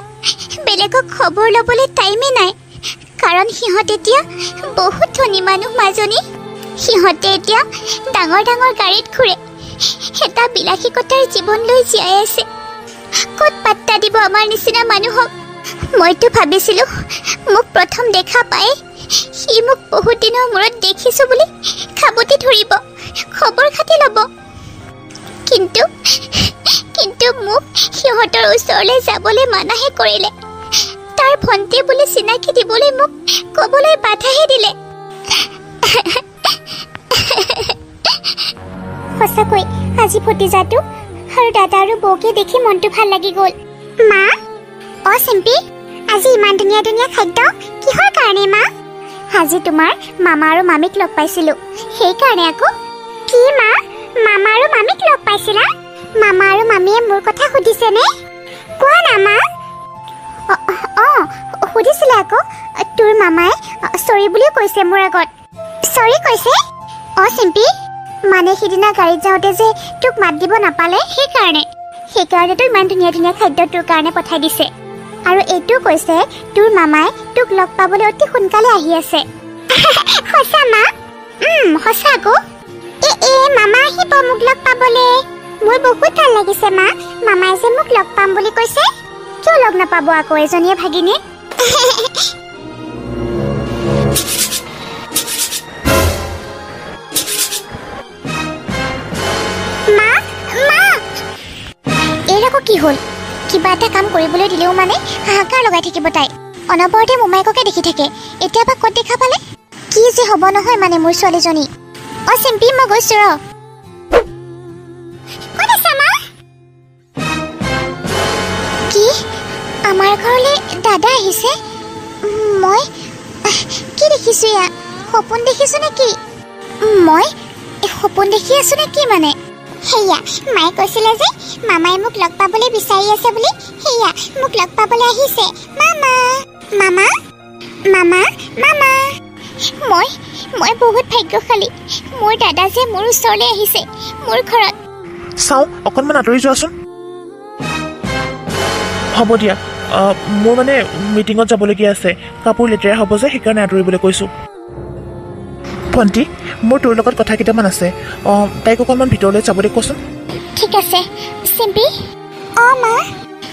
বেলেগক খবৰ ল'বলৈ টাইমে নাই কাৰণ সিহঁত এতিয়া বহুত ধনী মানুহ মাজনী সিহঁতে এতিয়া ডাঙৰ ডাঙৰ গাড়ীত ঘূৰে এটা বিলাসিকতাৰ জীৱন লৈ জীয়াই আছে ক'ত পাত্তা দিব আমাৰ নিচিনা মানুহক মইতো ভাবিছিলোঁ মোক প্ৰথম দেখা পাই সি মোক বহুত দিনৰ মূৰত দেখিছোঁ বুলি খাবতি ধৰিব খবৰ খাতি ল'ব কিন্তু মোক সিহঁতৰ ওচৰলৈ যাবলৈ মানাহে কৰিলে তাৰ ভণ্টি বুলি চিনাকি দিবলৈ মোক ক'বলৈ বাধাহে দিলে সঁচাকৈ আজি ভতিজাটো আৰু দাদা আৰু বৌকে দেখি মনটো ভাল লাগি গ'ল মা অ' চিম্পী আজি ইমান ধুনীয়া ধুনীয়া খাদ্য কিহৰ কাৰণে মা আজি তোমাৰ মামা আৰু মামীক লগ পাইছিলোঁ সেইকাৰণে আকৌ কি মা মামা আৰু মামীক লগ পাইছিলা মামা আৰু মামীয়ে মোৰ কথা সুধিছেনে কোৱা না মা অঁ সুধিছিলে আকৌ তোৰ মামাই চৰি বুলিও কৈছে মোৰ আগত চৰি কৈছে অঁ চিম্পী মানে সিদিনা গাড়ীত যাওঁতে যে তোক মাত দিব নাপালে সেইকাৰণেতো ইমান ধুনীয়া ধুনীয়া খাদ্য তোৰ কাৰণে পঠাই দিছে আৰু এইটো কৈছে তোৰ মামাই তোক লগ পাবলৈ অতি সোনকালে আহি আছে সঁচা মা সঁচা আকৌ মামা আহিব মোক লগ পাবলৈ মোৰ বহুত ভাল লাগিছে মা মামাই যে মোক লগ পাম বুলি কৈছে কিয় লগ নাপাব আকৌ এজনীয়ে ভাগিনে কি হ'ল কিবা এটা কাম কৰিবলৈ দিলেও মানে হাহাকাৰ লগাই থাকিব তাই অনবৰতে মোমাইককে দেখি থাকে এতিয়া বা ক'ত দেখা পালে কি যে হ'ব নহয় মানে মোৰ ছোৱালীজনী অ' চিম্পী মই গৈছোঁ ৰ ক'ত আছা মা কি আমাৰ ঘৰলৈ দাদা আহিছে মই কি দেখিছোঁ ইয়াত সপোন দেখিছোঁ নেকি মই সপোন দেখি আছোঁ নেকি মানে সেয়া মায়ে কৈছিলে যে মামাই মোক লগ পাবলৈ বিচাৰি আছে বুলি সেয়া মোক লগ পাবলৈ আহিছে মামা মামা মামা মামা মই বহুত ভাগ্যশালী মোৰ দাদা যে মোৰ ওচৰলৈ আহিছে মোৰ ঘৰত চাওঁ অকণমান আঁতৰি যোৱাচোন হ'ব দিয়া মোৰ মানে মিটিঙত যাবলগীয়া আছে কাপোৰ লেতেৰা হ'ব যে সেইকাৰণে আঁতৰিবলৈ কৈছোঁ ভণ্টি মোৰ তোৰ লগত কথা কেইটামান আছে তাইক অকণমান ভিতৰলৈ যাবলৈ কচোন ঠিক আছে চিম্পী অঁ মা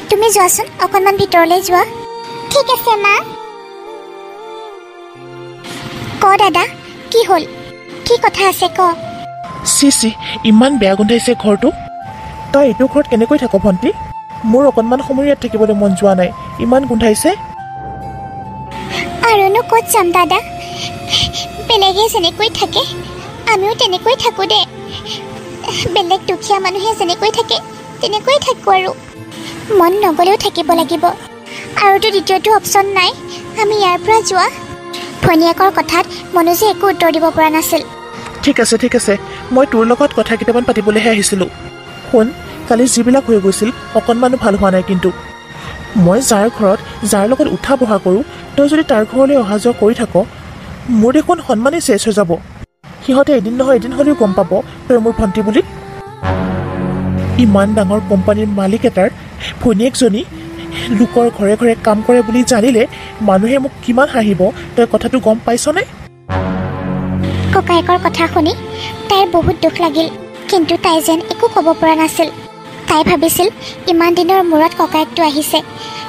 তুমি যোৱাচোন অকণমান ভিতৰলৈ যোৱা ঠিক আছে মা ক দাদা কি হ'ল কি কথা আছে ক চি ইমান বেয়া গোন্ধাইছে ঘৰটো তই এইটো ঘৰত কেনেকৈ থাক ভণ্টি মোৰ অকণমান সময় ইয়াত থাকিবলৈ মন যোৱা নাই ইমান গোন্ধাইছে আৰুনো ক'ত যাম দাদা বেলেগে যেনেকৈ থাকে আমিও তেনেকৈ থাকোঁ দে বেলেগ দুখীয়া মানুহে যেনেকৈ থাকে তেনেকৈ থাকোঁ আৰু মন নগ'লেও থাকিব লাগিব আৰুতো দ্বিতীয়টো অপশ্যন নাই আমি ইয়াৰ পৰা যোৱা ভনীয়েকৰ কথাত মনোজে একো উত্তৰ দিব পৰা নাছিল ঠিক আছে মই তোৰ লগত কথা কেইটামান পাতিবলৈহে আহিছিলোঁ শুন কালি যিবিলাক হৈ গৈছিল অকণমানো ভাল হোৱা নাই কিন্তু মই যাৰ ঘৰত যাৰ লগত উঠা বহা কৰোঁ তই যদি তাৰ ঘৰলৈ অহা যোৱা কৰি থাক মোৰ দেখোন সন্মানেই চেচ হৈ যাব সিহঁতে এদিন নহয় এদিন হ'লেও গম পাব তই মোৰ ভণ্টি বুলি ইমান ডাঙৰ কোম্পানীৰ মালিক এটাৰ ভনীয়েকজনী লোকৰ ঘৰে ঘৰে কাম কৰে বুলি জানিলে মানুহে মোক কিমান হাঁহিব তই কথাটো গম পাইছনে ককায়েকৰ কথা শুনি তাইৰ বহুত দুখ লাগিল কিন্তু তাই যেন একো ক'ব পৰা নাছিল। তাই ভাবিছিল ইমান দিনৰ মূৰত ককায়েকটো আহিছে,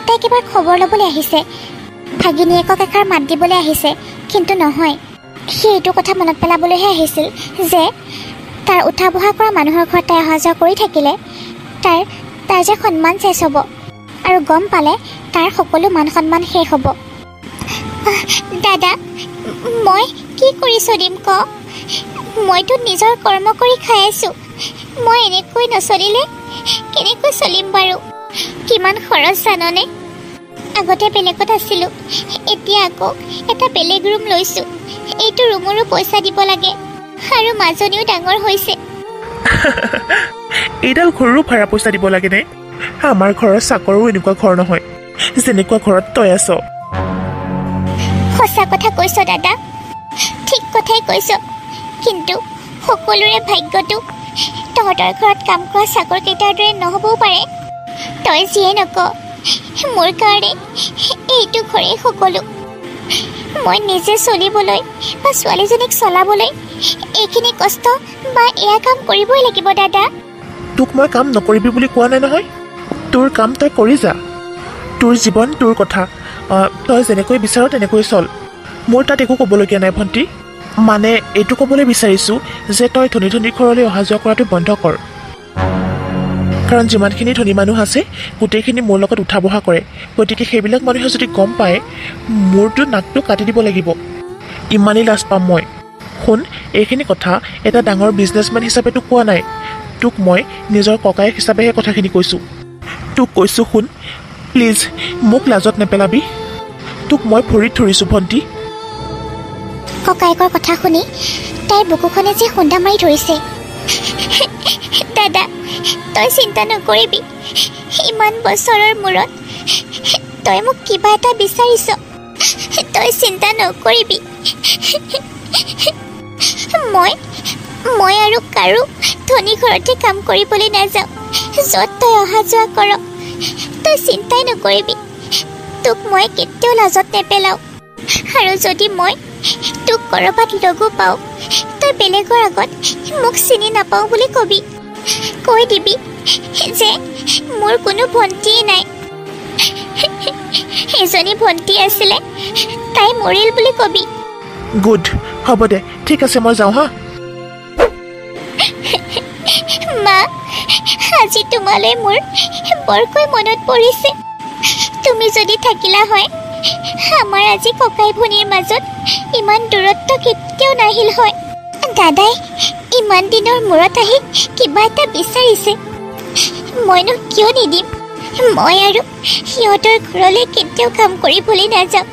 তাই কিবা খবৰ ল'বলৈ আহিছে, ভাগিনীয়েকক এষাৰ মাত দিবলৈ আহিছে, কিন্তু নহয়। সি এইটো কথা মনত পেলাবলৈহে আহিছিল যে তাৰ উঠা বহা কৰা মানুহৰ ঘৰত তাই অহা যোৱা কৰি থাকিলে তাৰ যে সন্মান শেষ হ'ব, আৰু গম পালে তাৰ সকলো মান সন্মান শেষ হ'ব। দাদা, মই কি কৰি চলিম ক? মইতো নিজৰ কৰ্ম কৰি খাই আছোঁ। মই এনেকৈ নচলিলে কেনেকৈ চলিম বাৰু? কিমান খৰচ জাননে? আগতে বেলেগত আছিলোঁ, এতিয়া আকৌ এটা বেলেগ ৰুম লৈছোঁ। এইটো ৰুমৰো পইচা দিব লাগে, আৰু মাজনীও ডাঙৰ হৈছে। এইডাল ঘৰৰো ভাড়া পইচা দিব লাগেনে? আমাৰ ঘৰৰ চাকৰো এনেকুৱা ঘৰ নহয় যেনেকুৱা ঘৰত তই আছ। সঁচা কথা কৈছ দাদা, ঠিক কথাই কৈছ। কিন্তু সকলোৰে ভাগ্যটো তহঁতৰ ঘৰত কাম কৰা চাকৰকেইটাৰ দৰে নহ'বও পাৰে। তই যিয়ে নক, মোৰ কাৰণে এইটো ঘৰেই সকলো। মই নিজে চলিবলৈ বা ছোৱালীজনীক চলাবলৈ এইখিনি কষ্ট বা এয়া কাম কৰিবই লাগিব দাদা। তোক মই কাম নকৰিবি বুলি কোৱা নাই নহয়। তোৰ কাম তই কৰি যা। তোৰ জীৱন তোৰ কথা, তই যেনেকৈ বিচাৰ তেনেকৈ চল। মোৰ তাত একো ক'বলগীয়া নাই ভণ্টি। মানে এইটো ক'বলৈ বিচাৰিছোঁ যে তই ধনী ধনী ঘৰলৈ অহা যোৱা কৰাটো বন্ধ কৰ। কাৰণ যিমানখিনি ধনী মানুহ আছে গোটেইখিনি মোৰ লগত উঠা বহা কৰে। গতিকে সেইবিলাক মানুহে যদি গম পায়, মোৰতো নাকটো কাটি দিব লাগিব। ইমানেই লাজ পাম মই। শুন, এইখিনি কথা এটা ডাঙৰ বিজনেছমেন হিচাপে তোক কোৱা নাই। তোক মই নিজৰ ককায়েক হিচাপেহে কথাখিনি কৈছোঁ। তোক কৈছোঁ শুন, প্লিজ মোক লাজত নেপেলাবি। তোক মই ভৰিত ধৰিছোঁ ভণ্টি। ককায়েকৰ কথা শুনি তাইৰ বুকুখনে যে খুন্দা মাৰি ধৰিছে। দাদা, তই চিন্তা নকৰিবি। ইমান বছৰৰ মূৰত তই মোক কিবা এটা বিচাৰিছ। তই চিন্তা নকৰিবি। মই আৰু কাৰো ধনী ঘৰতে কাম কৰিবলৈ নাযাওঁ। য'ত তই অহা যোৱা কৰ, তই চিন্তাই নকৰিবি। তোক মই কেতিয়াও লাজত নেপেলাওঁ। আৰু যদি মই তোক ক'ৰবাত লগো পাওঁ, তই বেলেগৰ আগত মোক চিনি নাপাওঁ বুলি কবি। কৈ দিবি যে মোৰ কোনো ভণ্টিয়ে নাই। এজনী ভণ্টি আছিলে, তাই মৰিল বুলি কবি। গুড, হ'ব দে, ঠিক আছে, মই যাওঁ হা। মা, আজি তোমালৈ মোৰ বৰকৈ মনত পৰিছে। তুমি যদি থাকিলা হয়, আমাৰ আজি ককাই ভনীৰ মাজত ইমান দূৰত্ব কেতিয়াও নাহিল হয়। দাদাই ইমান দিনৰ মূৰত আহি কিবা এটা বিচাৰিছে, মইনো কিয় নিদিম? মই আৰু সিহঁতৰ ঘৰলৈ কেতিয়াও কাম কৰিবলৈ নাযাওঁ,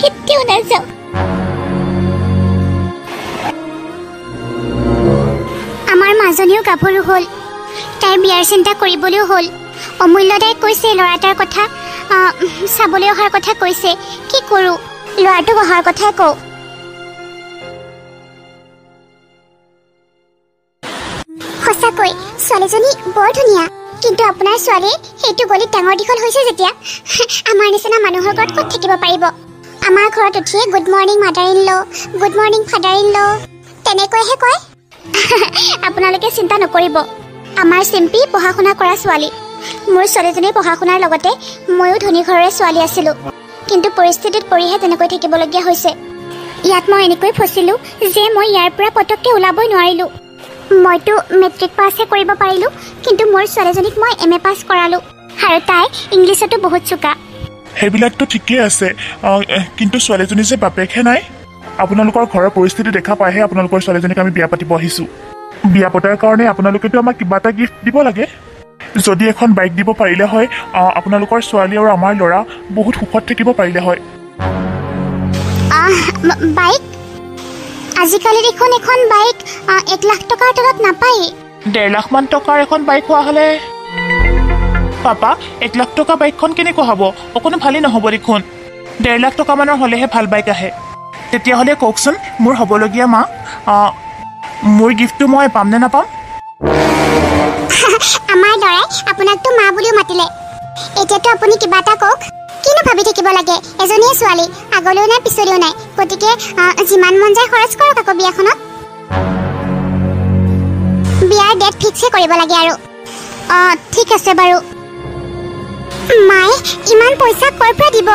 কেতিয়াও নাযাওঁ। আমাৰ মাজনীও গাভৰু হ'ল, তাইৰ বিয়াৰ চিন্তা কৰিবলৈও হ'ল। অমূল্যদাই কৈছে ল'ৰা এটাৰ কথা চাবলৈ অহাৰ কথা কৈছে। কি কৰোঁ? ল'ৰাটোক অহাৰ কথাই কওঁ। সঁচাকৈ ছোৱালীজনী বৰ ধুনীয়া, কিন্তু আপোনাৰ ছোৱালী সেইটো গলিত ডাঙৰ দীঘল হৈছে যেতিয়া আমাৰ নিচিনা মানুহৰ ঘৰত ক'ত থাকিব পাৰিব? আমাৰ ঘৰত উঠিয়ে good morning mother in law, good morning father in law, তেনেকৈহে কয়। আপোনালোকে চিন্তা নকৰিব, আমাৰ চিম্পী পঢ়া শুনা কৰা ছোৱালী। মোৰ ছোৱালীজনীৰ পঢ়া শুনাৰ লগতে ময়ো ধনী ঘৰৰে ছোৱালী আছিলোঁ, কিন্তু পৰিস্থিতিত পৰিহে তেনেকৈ থাকিবলগীয়া হৈছে। ইয়াত মই এনেকৈ ফচিলোঁ যে মই ইয়াৰ পৰা পটককৈ ওলাবই নোৱাৰিলোঁ। মইতো মেট্ৰিক পাছহে কৰিব পাৰিলোঁ, কিন্তু মোৰ ছোৱালীজনীক মই MA পাছ কৰালোঁ, আৰু তাই ইংলিছতো বহুত চোকা। সেইবিলাকতো ঠিকেই আছে, কিন্তু ছোৱালীজনী যে বাপেকহে নাই। আপোনালোকৰ ঘৰৰ পৰিস্থিতি দেখা পাইহে আপোনালোকৰ ছোৱালীজনীক আমি বিয়া পাতিব আহিছোঁ। বিয়া পতাৰ কাৰণে আপোনালোকেতো আমাক কিবা এটা গিফ্ট দিব লাগে। যদি এখন বাইক দিব পাৰিলে হয়, আপোনালোকৰ ছোৱালী আৰু আমাৰ ল'ৰা বহুত সুখত থাকিব পাৰিলে হয়। বাইক? আজিকালি দেখোন এখন বাইক 1 লাখ টকাৰ তলত নাপায়। 1.5 লাখ মান টকাৰ এখন বাইক হোৱা হ'লে। পাপা, 1 লাখ টকা বাইকখন কেনেকুৱা হ'ব? অকণো ভালেই নহ'ব দেখোন। 1.5 লাখ টকা মানৰ হ'লেহে ভাল বাইক আহে। তেতিয়াহ'লে কওকচোন, মোৰ হ'বলগীয়া মা, মোৰ গিফ্টটো মই পাম নে নাপাম? আমাৰ ল'ৰাই আপোনাকতো মা বুলিও মাতিলে। এতিয়াতো আপুনি কিবা এটা কওক। কিনো ভাবি থাকিব লাগে? এজনীয়ে ছোৱালী, আগলৈও নাই পিছলৈও নাই। গতিকে যিমান মন যায় খৰচ কৰক আকৌ বিয়াখনত। বিয়াৰ ডেট ফিক্সে কৰিব লাগে আৰু ঠিক আছে বাৰু মায়ে ইমান পইচা ক'ৰ পৰা দিব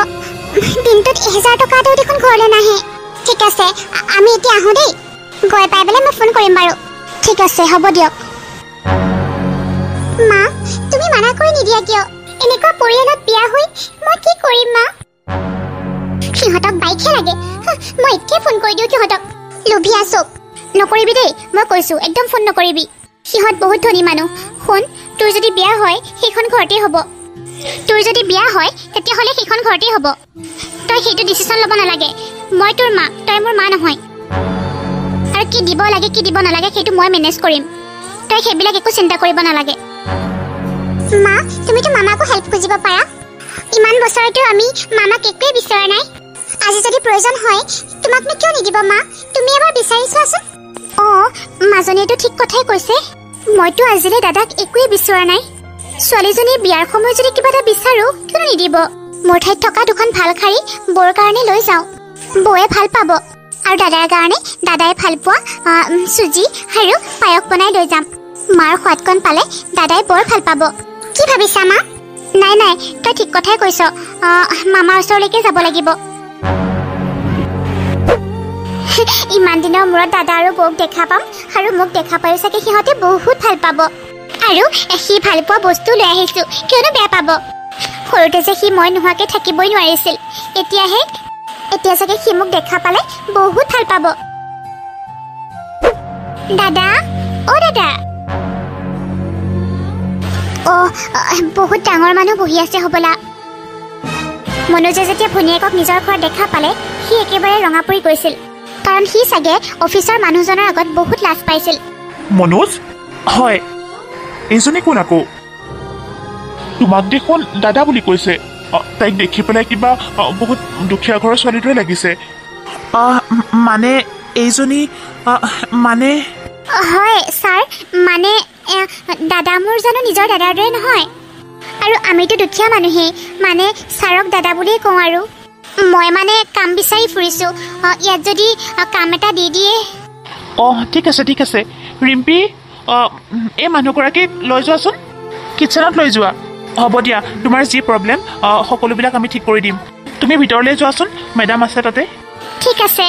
দিনটোত 1000 টকা এটাও দেখোন ঘৰলৈ নাহে ঠিক আছে আমি এতিয়া আহোঁ দেই গৈ পাই পেলাই মই ফোন কৰিম বাৰু ঠিক আছে হ'ব দিয়ক মা তুমি মানা কৰি নিদিয়া কিয় এনেকুৱা পৰিয়ালত বিয়া হৈ মই কি কৰিম মা সিহঁতক বাইকহে লাগে মই এতিয়া ফোন কৰি দিওঁ সিহঁতক লোভিয়া চব নকৰিবি দেই মই কৈছোঁ একদম ফোন নকৰিবি সিহঁত বহুত ধনী মানুহ শুন তোৰ যদি বিয়া হয় সেইখন ঘৰতেই হ'ব তোৰ যদি বিয়া হয় তেতিয়াহ'লে সেইখন ঘৰতেই হ'ব তই সেইটো ডিচিশ্যন ল'ব নালাগে মই তোৰ মা তই মোৰ মা নহয় আৰু কি দিব লাগে কি দিব নালাগে সেইটো মই মেনেজ কৰিম তই সেইবিলাক একো চিন্তা কৰিব নালাগে মা তুমিতো মামাকো হেল্প খুজিব পাৰা ইমান বছৰতো আমি মামাক একোৱে বিচৰা নাই আজি যদি প্ৰয়োজন হয় তোমাকনো কিয় নিদিব মা তুমি এবাৰ বিচাৰি চোৱাচোন মাজনীয়েতো ঠিক কথাই কৈছে মইতো আজিলৈ দাদাক একোৱে বিচৰা নাই ছোৱালীজনীৰ বিয়াৰ সময়ত যদি কিবা এটা বিচাৰোঁ কিয় নিদিব মোৰ ঠাইত থকা দুখন ভাল শাৰী বৌৰ কাৰণে লৈ যাওঁ বৌয়ে ভাল পাব আৰু দাদাৰ কাৰণে দাদাই ভাল পোৱা চুজি আৰু পায়স বনাই লৈ যাম মাৰ সোৱাদকণ পালে দাদাই বৰ ভাল পাব কি ভাবিছা মা নাই নাই তই ঠিক কথাই কৈছ মামাৰ ওচৰলৈকে যাব লাগিব ইমান দিনৰ মূৰত দাদা আৰু বৌক দেখা পাম আৰু মোক দেখা পায়ো চাগে সিহঁতে বহুত ভাল পাব আৰু সি ভাল পোৱা বস্তু লৈ আহিছোঁ কিয়নো বেয়া পাব সৰুতে যে সি মই নোহোৱাকৈ থাকিবই নোৱাৰিছিল এতিয়া চাগে সি মোক দেখা পালে বহুত ভাল পাব দাদা দাদা বহুত ডাঙৰ মানুহ বহি আছে হ'বলা মনোজে যেতিয়া ভনীয়েকক নিজৰ ঘৰত দেখা পালে সি একেবাৰে ৰঙা পৰি গৈছিল কাৰণ সি চাগে অফিচৰ মানুহজনৰ আগত বহুত লাজ পাইছিল মনোজ হয় এইজনী কোন আকৌ তোমাক দেখোন দাদা বুলি কৈছে তাইক দেখি পেলাই কিবা বহুত দুখীয়া ঘৰৰ ছোৱালীৰ দৰে লাগিছে মানে এইজনী মানে হয় ছাৰ মানে দাদা মোৰ জানো নিজৰ দাদাৰ দৰে নহয় আৰু আমিতো দুখীয়া মানুহেই মানে ছাৰক দাদা বুলিয়েই কওঁ আৰু মই মানে কাম বিচাৰি ফুৰিছোঁ ইয়াত যদি কাম এটা দি দিয়ে ঠিক আছে ৰিম্পী এই মানুহগৰাকীক লৈ যোৱাচোন কিটচেনত লৈ যোৱা হ'ব দিয়া তোমাৰ যি প্ৰব্লেম সকলোবিলাক আমি ঠিক কৰি দিম তুমি ভিতৰলৈ যোৱাচোন মেডাম আছে তাতে ঠিক আছে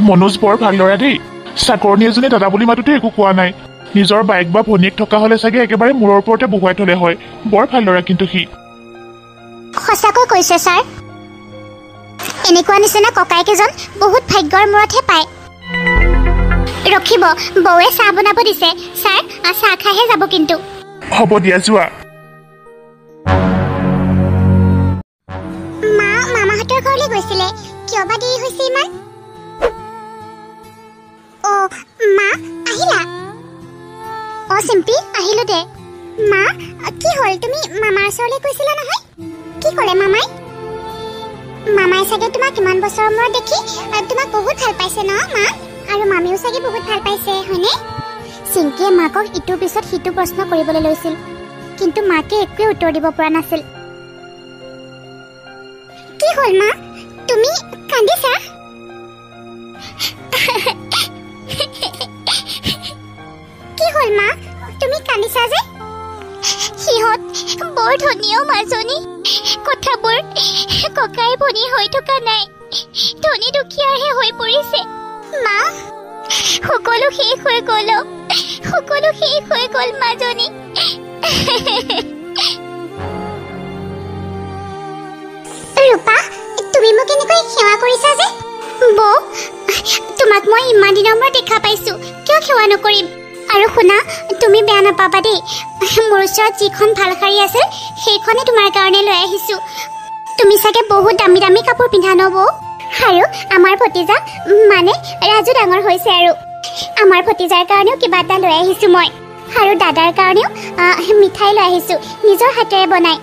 মনোজ বৰ ভাল ল'ৰা দেই চাকৰণী এজনী দাদা বুলি মাতোতে একো কোৱা নাই নিজৰ বাইক বা ভনীয়েক থকা হ'লে চাগে একেবাৰে মূৰৰ ওপৰতে বহুৱাই থ'লে হয় বৰ ভাল ল'ৰা কিন্তু সি সঁচাকৈ কৈছে ছাৰ এনেকুৱা নিচিনা ককাইকেইজন বহুত ভাগ্যৰ মূৰতহে পায় ৰখিব বৌৱে চাহ বনাব দিছে ছাৰ চাহ খাইহে যাব কিন্তু হ'ব দিয়া যোৱা মা মামাহঁতৰ ঘৰলৈ গৈছিলে কিয় বা দেৰি হৈছে ইমান মা আহিলা চিম্পী আহিলো দে মা কি হ'ল তুমি মামাৰ ওচৰলৈ গৈছিলা নহয় কি ক'লে মামাই চাগে তোমাক ইমান বছৰৰ মূৰত দেখি তোমাক বহুত ভাল পাইছে ন মা আৰু মামীও চাগে বহুত ভাল পাইছে হয়নে চিম্পীয়ে মাকক ইটোৰ পিছত সিটো প্ৰশ্ন কৰিবলৈ লৈছিল কিন্তু মাকে একোৱে উত্তৰ দিব পৰা নাছিল কি হ'ল মা তুমি কান্দিছা কি হ'ল মা তুমি কান্দিছা যে সিহঁত বৰ ধনীও মাজনী কথাবোৰ ককাই ভনী হৈ থকা নাই ধনী দুখীয়াহে হৈ পৰিছে মা সকলো শেষ হৈ গ'ল মাজনী ৰূপা তুমি মোক এনেকৈ সেৱা কৰিছা যে বৌ তোমাক মই ইমান দিনৰ মূৰত দেখা পাইছো কিয় সেৱা নকৰিম আৰু শুনা তুমি বেয়া নাপাবা দেই মোৰ ওচৰত যিখন ভাল শাৰী আছিল সেইখনে তোমাৰ কাৰণে লৈ আহিছো তুমি চাগে বহুত দামী দামী কাপোৰ পিন্ধা ন বৌ আৰু আমাৰ ভতিজা মানে ৰাজু ডাঙৰ হৈছে আৰু আমাৰ ভতিজাৰ কাৰণেও কিবা এটা লৈ আহিছো মই আৰু দাদাৰ কাৰণেও মিঠাই লৈ আহিছো নিজৰ হাতেৰে বনাই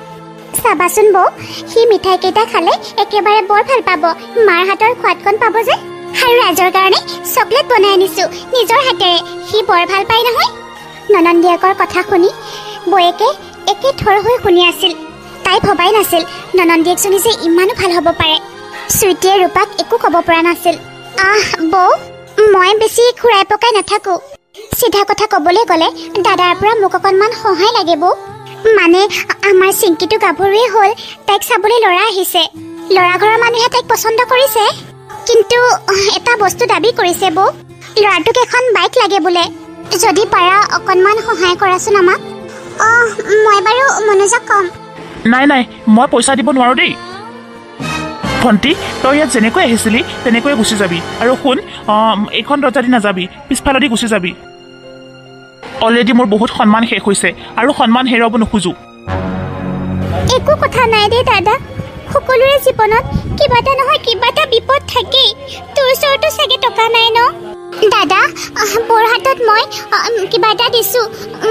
চাবাচোন বৌ সি মিঠাই কেইটা খালে একেবাৰে বৰ ভাল পাব মাৰ হাতৰ সোৱাদকণ পাব যে আৰু ৰাজৰ কাৰণে চকলেট বনাই আনিছো নিজৰ হাতেৰে সি বৰ ভাল পায় নহয় ননন্দীয়েকৰ কথা শুনি বৌয়েকে একে থৰ হৈ শুনি আছিল তাই ভবাই নাছিল ননন্দীয়েকজনী যে ইমানো ভাল হ'ব পাৰে চুইটিয়ে ৰূপাক একো ক'ব পৰা নাছিল বৌ মই বেছি ঘূৰাই পকাই নাথাকো চিধা কথা ক'বলৈ গ'লে দাদাৰ পৰা মোক অকণমান সহায় লাগে বৌ। মানে আমাৰ চিংকিটো গাভৰুৱে হ'ল, তাইক চাবলৈ ল'ৰা আহিছে। ল'ৰা ঘৰৰ মানুহে তাইক পচন্দ কৰিছে, কিন্তু এটা বস্তু দাবী কৰিছে বৌ, ল'ৰাটোক এখন বাইক লাগে বোলে। যদি পাৰা অকণমান সহায় কৰাচোন আমাক। মই বাৰু মনোজক ক'ম। নাই নাই, মই পইচা দিব নোৱাৰোঁ দেই। ভণ্টি, তই ইয়াত যেনেকৈ আহিছিলি তেনেকৈয়ে গুচি যাবি। আৰু শুন, এইখন দৰ্জা দি নাযাবি, পিছফালেদি গুচি যাবি। অলৰেডি মোৰ বহুত সন্মান শেষ হৈছে আৰু সন্মান হেৰুৱাব নোখোজো। একো কথা নাই দেই দাদা, সকলোৰে জীৱনত কিবা এটা নহয় কিবা এটা বিপদ থাকেই। তোৰ ওচৰতো চাগে টকা নাই ন? দাদা, বৰ হাতত মই কিবা এটা দিছো,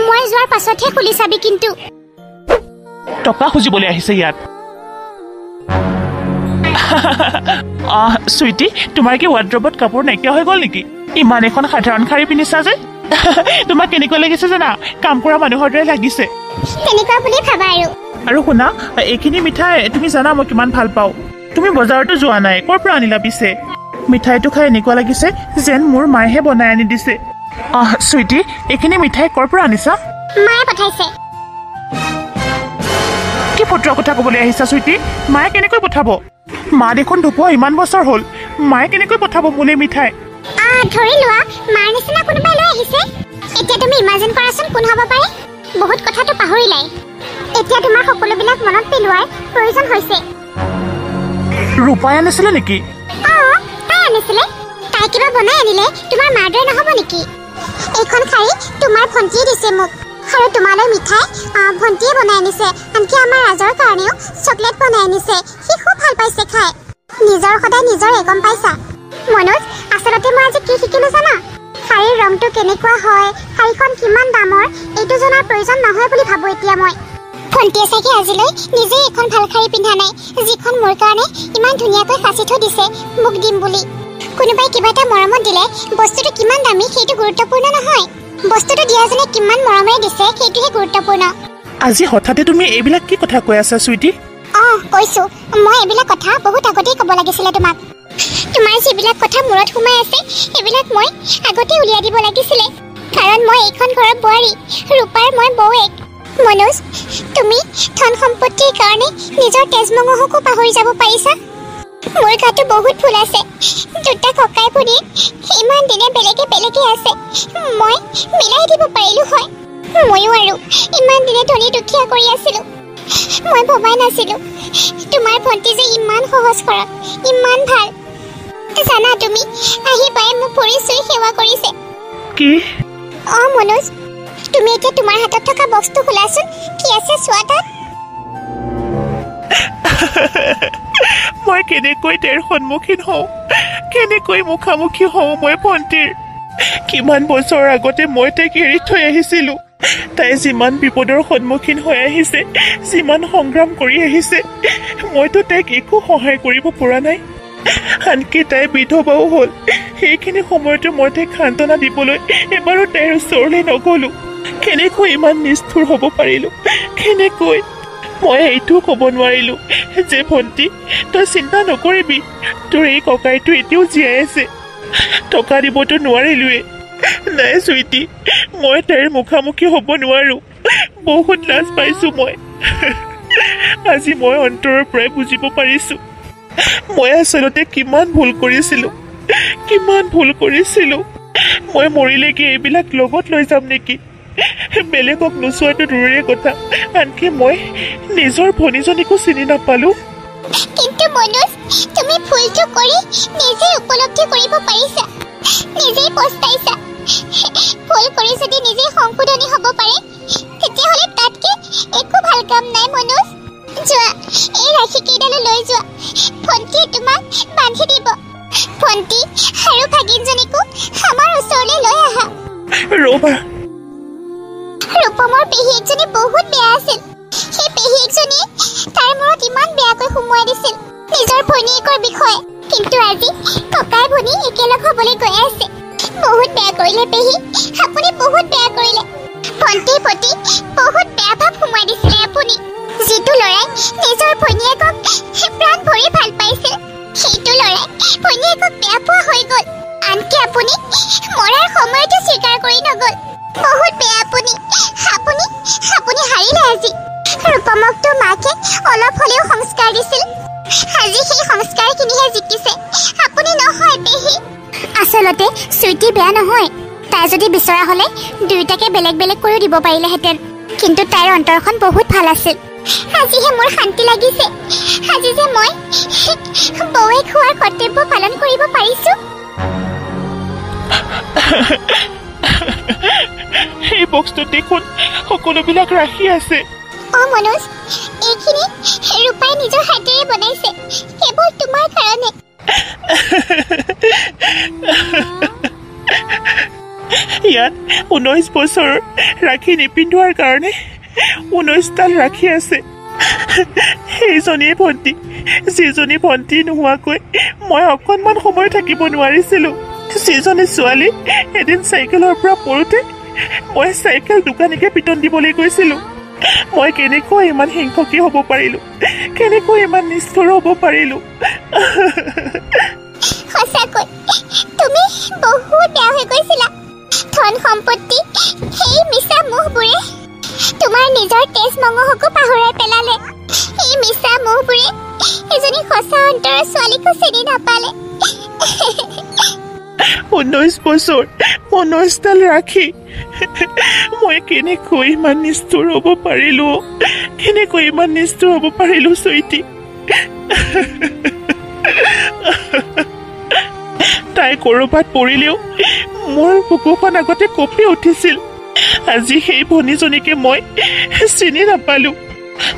মই যোৱাৰ পাছতহে খুলি চাবি। কিন্তু টকা খুজিবলৈ আহিছে ইয়াত? চুইটি, তোমাৰ কি ৱাৰ্ড্ৰবত কাপোৰ নাইকিয়া হৈ গ'ল নেকি? ইমান এখন সাধাৰণ শাৰী পিন্ধিছা যে। তোমাক কেনেকুৱা লাগিছে জানা? কাম কৰা মানুহৰ দৰে লাগিছে। তেনেকুৱা বুলি ভাবা আৰু শুনা, এইখিনি মিঠাই তুমি জানা মই কিমান ভাল পাওঁ। তুমি বজাৰতো যোৱা নাই, ক'ৰ পৰা আনিলা পিছে? মিঠাইটো খাই এনেকুৱা লাগিছে যেন মোৰ মায়েহে বনাই আনি দিছে। চুইটি, এইখিনি মিঠাই ক'ৰ পৰা আনিছা? মায়ে পঠাইছে। কি ফটোৰ কথা ক'বলৈ আহিছা চুইটি? মায়ে কেনেকৈ পঠাব? মা দেখোন ঢুকোৱা ইমান বছৰ হ'ল, মায়ে কেনেকৈ পঠাব মোলে মিঠাই? ধৰি লোৱা মাৰ নিচিনা কোনোবাই লৈ আহিছে। এতিয়া তুমি ইমাজিন কৰাচোন কোন হ'ব পাৰে। বহুত কথাটো পাহৰিলাই। এতিয়া তোমাৰ সকলোবিলাক মনত পেলোৱাৰ প্ৰয়োজন হৈছে। ৰূপাই আনিছিলে নেকি? তাই আনিছিলে। তাই কিবা বনাই আনিলে তোমাৰ মাৰ দৰে নহ'ব নেকি? এইখন শাৰী তোমাৰ ভণ্টিয়ে দিছে মোক, আৰু তোমালৈ মিঠাই ভণ্টিয়ে বনাই আনিছে। আনকি আমাৰ ৰাজৰ কাৰণেও চকলেট বনাই আনিছে। সি খুব ভাল পাইছে খাই। নিজৰ সদায় নিজৰে, গম পাইছা? মনোজ, আচলতে মই আজি কি শিকিলো জানা? শাৰীৰ ৰংটো কেনেকুৱা হয়, শাৰীখন কিমান দামৰ, এইটো জনাৰ প্ৰয়োজন নহয় বুলি ভাবোঁ এতিয়া মই। ভণ্টিয়ে চাগে আজিলৈ নিজেই এখন ভাল শাৰী পিন্ধা নাই, যিখন মোৰ কাৰণে ইমান ধুনীয়াকৈ সাঁচি থৈ দিছে মোক দিম বুলি। কোনোবাই কিবা এটা মৰমত দিলে বস্তুটো কিমান দামী সেইটো গুৰুত্বপূৰ্ণ নহয়, বস্তুটো দিয়াজনে কিমান মৰমেৰে দিছে সেইটোহে গুৰুত্বপূৰ্ণ। আজি হঠাতে তুমি এইবিলাক কি কথা কৈ আছা চুইটি? কৈছো, মই এইবিলাক কথা বহুত আগতেই ক'ব লাগিছিলে তোমাক। তোমাৰ যিবিলাক কথা মূৰত সোমাই আছে সেইবিলাক মই আগতে উলিয়াই দিব লাগিছিলে, কাৰণ মই এইখন ঘৰৰ বোৱাৰী, ৰূপাৰ মই বৌৱেক। মনোজ, তুমি ধন সম্পত্তিৰ কাৰণে নিজৰ তেজমঙহকো পাহৰি যাব পাৰিছা। মোৰ গাতো বহুত ভুল আছে। দুটা ককাই ভনী ইমান দিনে বেলেগে বেলেগে আছে, মই মিলাই দিব পাৰিলো হয়। ময়ো আৰু ইমান দিনে ধনী দুখীয়া কৰি আছিলো। মই ভবাই নাছিলো তোমাৰ ভণ্টি যে ইমান সহজ সৰল, ইমান ভাল। জানা তুমি, আহি পাই মোক ভৰি চুই সেৱা কৰিছে। কি? মনোজ, তুমি এতিয়া তোমাৰ হাতত থকা বক্সটো খোলাচোন, কি আছে চোৱা তাত। মই কেনেকৈ তাইৰ সন্মুখীন হওঁ, কেনেকৈ মুখামুখি হওঁ মই ভণ্টিৰ? কিমান বছৰ আগতে মই তাইক এৰি থৈ আহিছিলো। তাই যিমান বিপদৰ সন্মুখীন হৈ আহিছে, যিমান সংগ্ৰাম কৰি আহিছে, মইতো তাইক একো সহায় কৰিব পৰা নাই। আনকি তাই বিধৱাও হ'ল। সেইখিনি সময়তো মই তাইক সান্তনা দিবলৈ এবাৰো তাইৰ ওচৰলৈ নগলো। কেনেকৈ ইমান নিষ্ঠুৰ হ'ব পাৰিলো? কেনেকৈ? মই এইটোও ক'ব নোৱাৰিলো যে ভণ্টি, তই চিন্তা নকৰিবি, তোৰ এই ককাইটো এতিয়াও জীয়াই আছে। টকা দিবতো নোৱাৰিলোৱে। নাই চুইটি, মই তাইৰ মুখামুখি হ'ব নোৱাৰো। বহুত লাজ পাইছো মই। আজি মই অন্তৰৰ পৰাই বুজিব পাৰিছো মই আচলতে কিমান ভুল কৰিছিলো, কিমান ভুল কৰিছিলো। মই মৰিলেকে এইবিলাক লগত লৈ যাম নেকি? বেলেগক নোচোৱাটো দূৰৰে কথা, আনকি মই নিজৰ ভনীজনীকো চিনি নাপালো। কিন্তু মনোজ, তুমি ভুলটো কৰি নিজে উপলব্ধি কৰিব পাৰিছা, নিজেই পস্তাইছা। ভুল কৰি যদি নিজে সংশোধনী হ'ব পাৰে, তেতিয়াহ'লে তাতকে একো ভাল কাম নাই। মনোজ, যোৱা, এই ৰাখি কেইডালো লৈ যোৱা, ভণ্টিয়ে তোমাক বান্ধি দিব। ভণ্টি আৰু ভাগিনজনীকো আমাৰ ওচৰলৈ লৈ আহা। ৰূপমৰ পেহীয়েকজনী বহুত বেয়া আছিল। সেই পেহীয়েকজনীয়ে তাইৰ মূৰত ইমান বেয়াকৈ সুমুৱাই দিছিল নিজৰ ভনীয়েকৰ বিষয়ে। কিন্তু আজি ককাই ভনী একেলগ হ'বলৈ গৈ আছে। বহুত বেয়া কৰিলে পেহী, আপুনি বহুত বেয়া কৰিলে। ভণ্টিৰ প্ৰতি বহুত বেয়া ভাৱ সুমুৱাই দিছিলে আপুনি। যিটো ল'ৰাই নিজৰ ভনীয়েকক প্ৰাণ ভৰি ভাল পাইছিল, সেইটো ল'ৰাই ভনীয়েকক বেয়া পোৱা হৈ গ'ল। আনকি আপুনি আপুনি মৰাৰ সময়তো স্বীকাৰ কৰি নগ'ল। বহুত বেয়া আপুনি আপুনি আপুনি হাৰিলে আজি। ৰূপমকটো মাকে অলপ হ'লেও সংস্কাৰ দিছিল। আজি সেই সংস্কাৰখিনিহে জিকিছে, আপুনি নহয় পেহী। আচলতে চুইটি বেয়া নহয়। তাই যদি বিচৰা হ'লে দুয়োটাকে বেলেগ বেলেগ কৰিও দিব পাৰিলেহেঁতেন, কিন্তু তাইৰ অন্তৰখন বহুত ভাল আছিল। আজিহে মোৰ শান্তি লাগিছে। আজি যে মই বৌৱেক হোৱাৰ কৰ্তব্য পালন কৰিব পাৰিছো। এই বক্সটোত দেখোন সকলোবিলাক ৰাখি আছে। মনোজ, এইখিনি ৰূপাই নিজৰ হাতেৰে বনাইছে, কেৱল তোমাৰ কাৰণে। ইয়াত 19 বছৰ ৰাখি নিপিন্ধোৱাৰ কাৰণে 19ডাল ৰাখি আছে। সেইজনীয়ে ভণ্টি, যিজনী ভণ্টি নোহোৱাকৈ মই অকণমান সময় থাকিব নোৱাৰিছিলোঁ। যিজনী ছোৱালী এদিন চাইকেলৰ পৰা পৰোঁতে মই চাইকেল দোকানীকে পিটন দিবলৈ গৈছিলোঁ। মই কেনেকৈ ইমান হিংসুকী হ'ব পাৰিলোঁ, কেনেকৈ ইমান নিষ্ঠুৰ হ'ব পাৰিলোঁ। সঁচাকৈ তুমি বহুত বেয়া হৈ গৈছিলা। ধন সম্পত্তি সেই মিছা মুখবোৰে তোমাৰ নিজৰ তেজ মঙহকো পাহৰাই পেলালে। এই মিছা মুখবোৰে এজনী সঁচা অন্তৰৰ ছোৱালীকো চিনি নাপালে। 19 বছৰ 19ডাল ৰাখি মই কেনেকৈ ইমান নিষ্ঠুৰ হ'ব পাৰিলোঁ, কেনেকৈ ইমান নিষ্ঠুৰ হ'ব পাৰিলোঁ চুইটি। তাই ক'ৰবাত পৰিলেও মোৰ বুকুখন আগতে কঁপি উঠিছিল। আজি সেই ভনীজনীকে মই চিনি নাপালোঁ।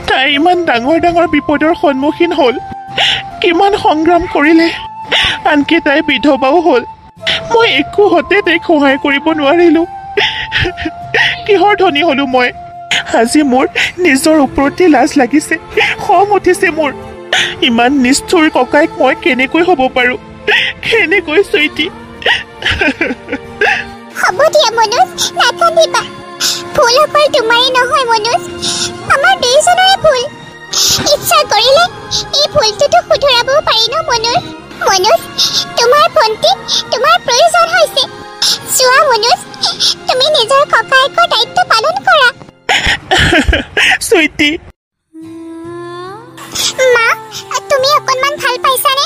তাই ইমান ডাঙৰ ডাঙৰ বিপদৰ সন্মুখীন হ'ল, কিমান সংগ্ৰাম কৰিলে, আনকি তাই বিধৱাও হ'ল। মই একো হতে তাইক সহায় কৰিব নোৱাৰিলোঁ। কিহৰ ধনী হ'লো মই? আজি মোৰ নিজৰ ওপৰতে লাজ লাগিছে, খং উঠিছে মোৰ। ইমান নিষ্ঠুৰ ককাইক মই কেনেকৈ হ'ব পাৰোঁ, কেনেকৈ চুইটি? হ'ব দিয়া মনোজ, নাকান্দিবা। ভুল অকল তোমাৰেই নহয় মনোজ, আমাৰ দুয়োজনৰে ভুল। ইচ্ছা কৰিলে এই ভুলটোতো শুধৰাবও পাৰি ন মনোজ? মনোজ, তোমাৰ ভণ্টি তোমাৰ প্ৰয়োজন হৈছে। চোৱা মনোজ, তুমি নিজৰ ককায়েকৰ দায়িত্ব পালন কৰা। চুইটি, মা, তুমি অকণমান ভাল পাইছানে?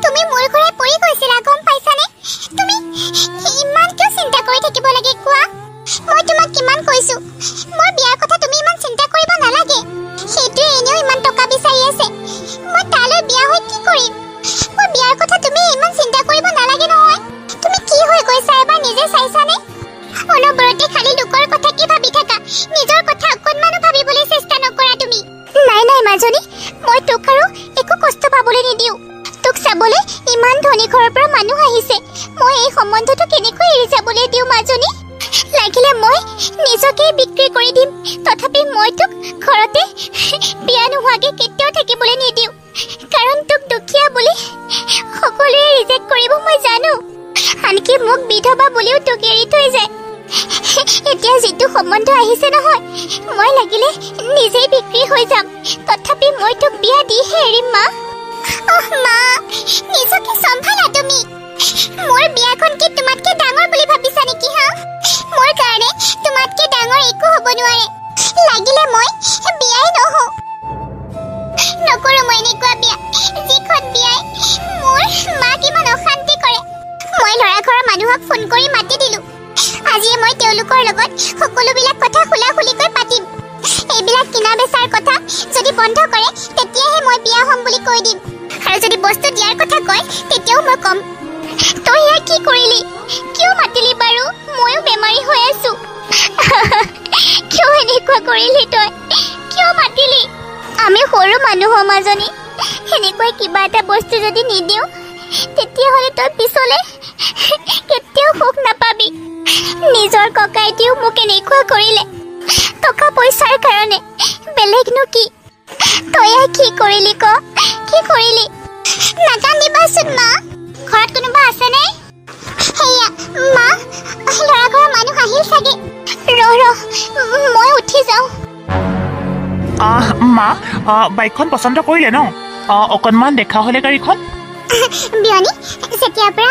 তুমি মোৰ ঘৰে পৰি গৈছিলা, গম পাইছানে? তুমি ইমান কিয় চিন্তা কৰি থাকিব লাগে কোৱা? মই তোমাক কিমান কৈছো, মোৰ বিয়াৰ কথা তুমি ইমান চিন্তা কৰিব নালাগে। সেইটোৱে এনেও ইমান টকা বিচাৰি আছে, মই তালৈ বিয়া হৈ কি কৰিম? মোৰ বিয়াৰ কথা তুমি ইমান চিন্তা কৰিব নালাগে নহয়। তুমি কি হৈ গৈছা এবাৰ নিজে চাইছানে? অনবৰতে খালি লোকৰ কথা কি ভাবি থাকা, নিজৰ কথা অকণমানো ভাবিবলৈ চেষ্টা নকৰা তুমি। নাই নাই মাজনী, মই তোক আৰু একো কষ্ট পাবলৈ নিদিওঁ। তোক চাবলৈ ইমান ধনী ঘৰৰ পৰা মানুহ আহিছে, মই এই সম্বন্ধটো কেনেকৈ এৰি যাবলৈ দিওঁ মাজনী? লাগিলে মই নিজকে বিক্ৰী কৰি দিম, তথাপি মই তোক ঘৰতে বিয়া নোহোৱাকৈ কেতিয়াও থাকিবলৈ নিদিওঁ। কাৰণ তোক দুখীয়া বুলি সকলোৱে ৰিজেক্ট কৰিব মই জানো, আনকি মোক বিধৱা বুলিও তোক এৰি থৈ যায়। এতিয়া যিটো সম্বন্ধ আহিছে নহয়, মই লাগিলে নিজেই বিক্ৰী হৈ যাম, তথাপি মই তোক বিয়া দিহে এৰিম মা। মা, নিজকে চম্ভালা তুমি। মোৰ বিয়াখন কি তোমাতকে ডাঙৰ বুলি ভাবিছা নেকি হা? মোৰ কাৰণে তোমাতকে ডাঙৰ একো হ'ব নোৱাৰে। লাগিলে মই বিয়াই নহওঁ, নকৰো মই এনেকুৱা বিয়া, যিখন বিয়াই মোৰ মাক ইমান অশান্তি কৰে। মই ল'ৰা ঘৰৰ মানুহক ফোন কৰি মাতি দিলো। আজিয়ে মই তেওঁলোকৰ লগত সকলোবিলাক কথা খোলাখুলিকৈ পাতিম। এইবিলাক কিনা বেচাৰ কথা যদি বন্ধ কৰে তেতিয়াহে মই বিয়া হ'ম বুলি কৈ দিম, আৰু যদি বস্তু দিয়াৰ কথা কয় তেতিয়াও মই কম। তই ইয়াৰ কি কৰিলি? কিয় মাতিলি বাৰু? ময়ো বেমাৰী হৈ আছো। কিয় এনেকুৱা কৰিলি তই? কিয় মাতিলি? আমি সৰু মানুহৰ মাজনী, এনেকৈ কিবা এটা বস্তু যদি নিদিওঁ তেতিয়াহ'লে তই পিছলৈ কেতিয়াও সুখ নাপাবি। নিজৰ ককাইটিও মোক এনেকুৱা কৰিলে, টকা পইচাৰ কাৰণে, বেলেগনো কি? তই কি কৰিলি ক? কি কৰিলি? নাকান্দিবাচোন মা। ঘৰত কোনোবা আছেনে? সেয়া মা, ল'ৰা ঘৰৰ মানুহ আহিল চাগে। মই উঠি যাওঁ। মা, বাইকখন পচন্দ কৰিলে ন? অকণমান দেখা হ'লে গাড়ীখন। বিয়নী, যেতিয়াৰ পৰা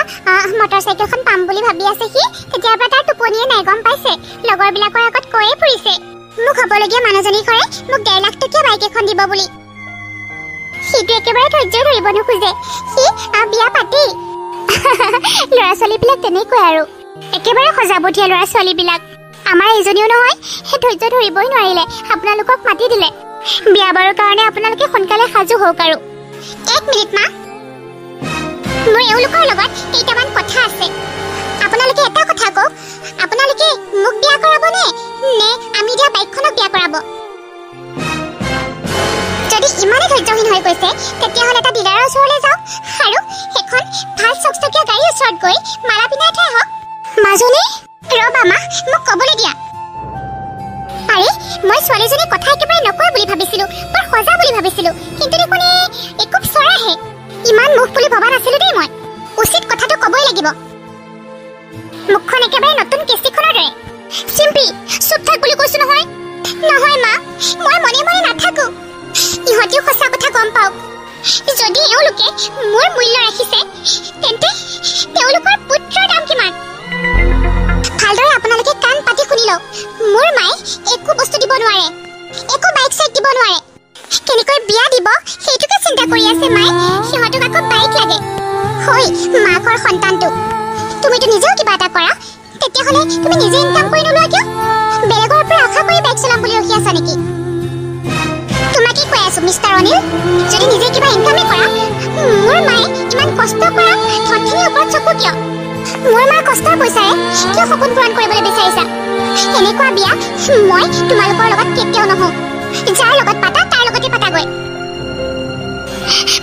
মটৰচাইকেলখন পাম বুলি ভাবি আছে সি তেতিয়াৰ পৰা তাৰ টোপনিয়ে নাই গম পাইছে লগৰবিলাকৰ আগত কৈয়ে ফুৰিছে মোক হ'বলগীয়া মানুহজনী কৰে মোক 1.5 লাখ টকীয়া বাইক এখন দিব বুলি সিটো একেবাৰে ধৈৰ্য ধৰিব নোখোজে সি বিয়া পাতেই ল'ৰা ছোৱালীবিলাক তেনেকৈ আৰু একেবাৰে সজাবতীয়া ল'ৰা ছোৱালীবিলাক আমাৰ এইজনীও নহয় সেই ধৈৰ্য ধৰিবই নোৱাৰিলে আপোনালোকক মাতি দিলে বিয়া বাৰৰ কাৰণে আপোনালোকে সোনকালে সাজু হওক আৰু 1 মিনিট মা মোৰ এওঁলোকৰ লগত কেইটামান কথা আছে আপোনালোকে এটা কথা কওক আপোনালোকে মোক বিয়া কৰাবনে নে আমি দিয়া বাইকখনক বিয়া কৰাব যদি ইমানে ধৈৰ্যহীন হৈ গৈছে তেতিয়াহ'লে এটা ডিলাৰৰ ওচৰলৈ যাওক আৰু সেইখন ভাল চকচকীয়া গাড়ীৰ ওচৰত গৈ মালা পিন্ধাই থৈ আহক মাজনী ৰ'বা মা মোক ক'বলৈ দিয়া আৰে মই ছোৱালীজনীৰ কথা একেবাৰে নকয় বুলি ভাবিছিলোঁ বৰ সজা বুলি ভাবিছিলোঁ কিন্তু দেখোন একো চৰাহে ইমান মুখ বুলি ভবা নাছিলোঁ দেই মই উচিত কথাটো ক'বই লাগিব মুখখন একেবাৰে নতুন কেঁচিখনৰ দৰে চিম্পি চুপ থাক বুলি কৈছোঁ নহয় নহয় মা মই মনে মনে নাথাকোঁ ইহঁতেও সঁচা কথা গম পাওক যদি এওঁলোকে মোৰ মূল্য ৰাখিছে তেন্তে তেওঁলোকৰ পুত্ৰৰ দাম কিমান ভালদৰে আপোনালোকে কাণ পাতি শুনি লওক মোৰ মায়ে একো বস্তু দিব নোৱাৰে একো বাইক চাইক দিব নোৱাৰে কেনেকৈ বিয়া দিব সেইটোকে চিন্তা কৰি আছে মায়ে সিহঁতক আকৌ বাইক লাগে হয় মাকৰ সন্তানটো তুমিতো নিজেও কিবা এটা কৰা তেতিয়াহ'লে তুমি নিজে ইনকাম কৰি নোলোৱা কিয় বেলেগৰ পৰা আশা কৰি বাইক চলাম বুলি ৰখি আছা নেকি তোমাকে কৈ আছো মিষ্টাৰ অনিল যদি নিজে কিবা ইনকামে কৰা মোৰ মায়ে ইমান কষ্ট কৰা ধনখিনিৰ ওপৰত চকু কিয় মোৰ মাৰ কষ্টৰ পইচাৰে কিয় সপোন পূৰণ কৰিবলৈ বিচাৰিছা এনেকুৱা বিয়া মই তোমালোকৰ লগত কেতিয়াও নহওঁ যাৰ লগত পাতা তাৰ লগতে পাতাগৈ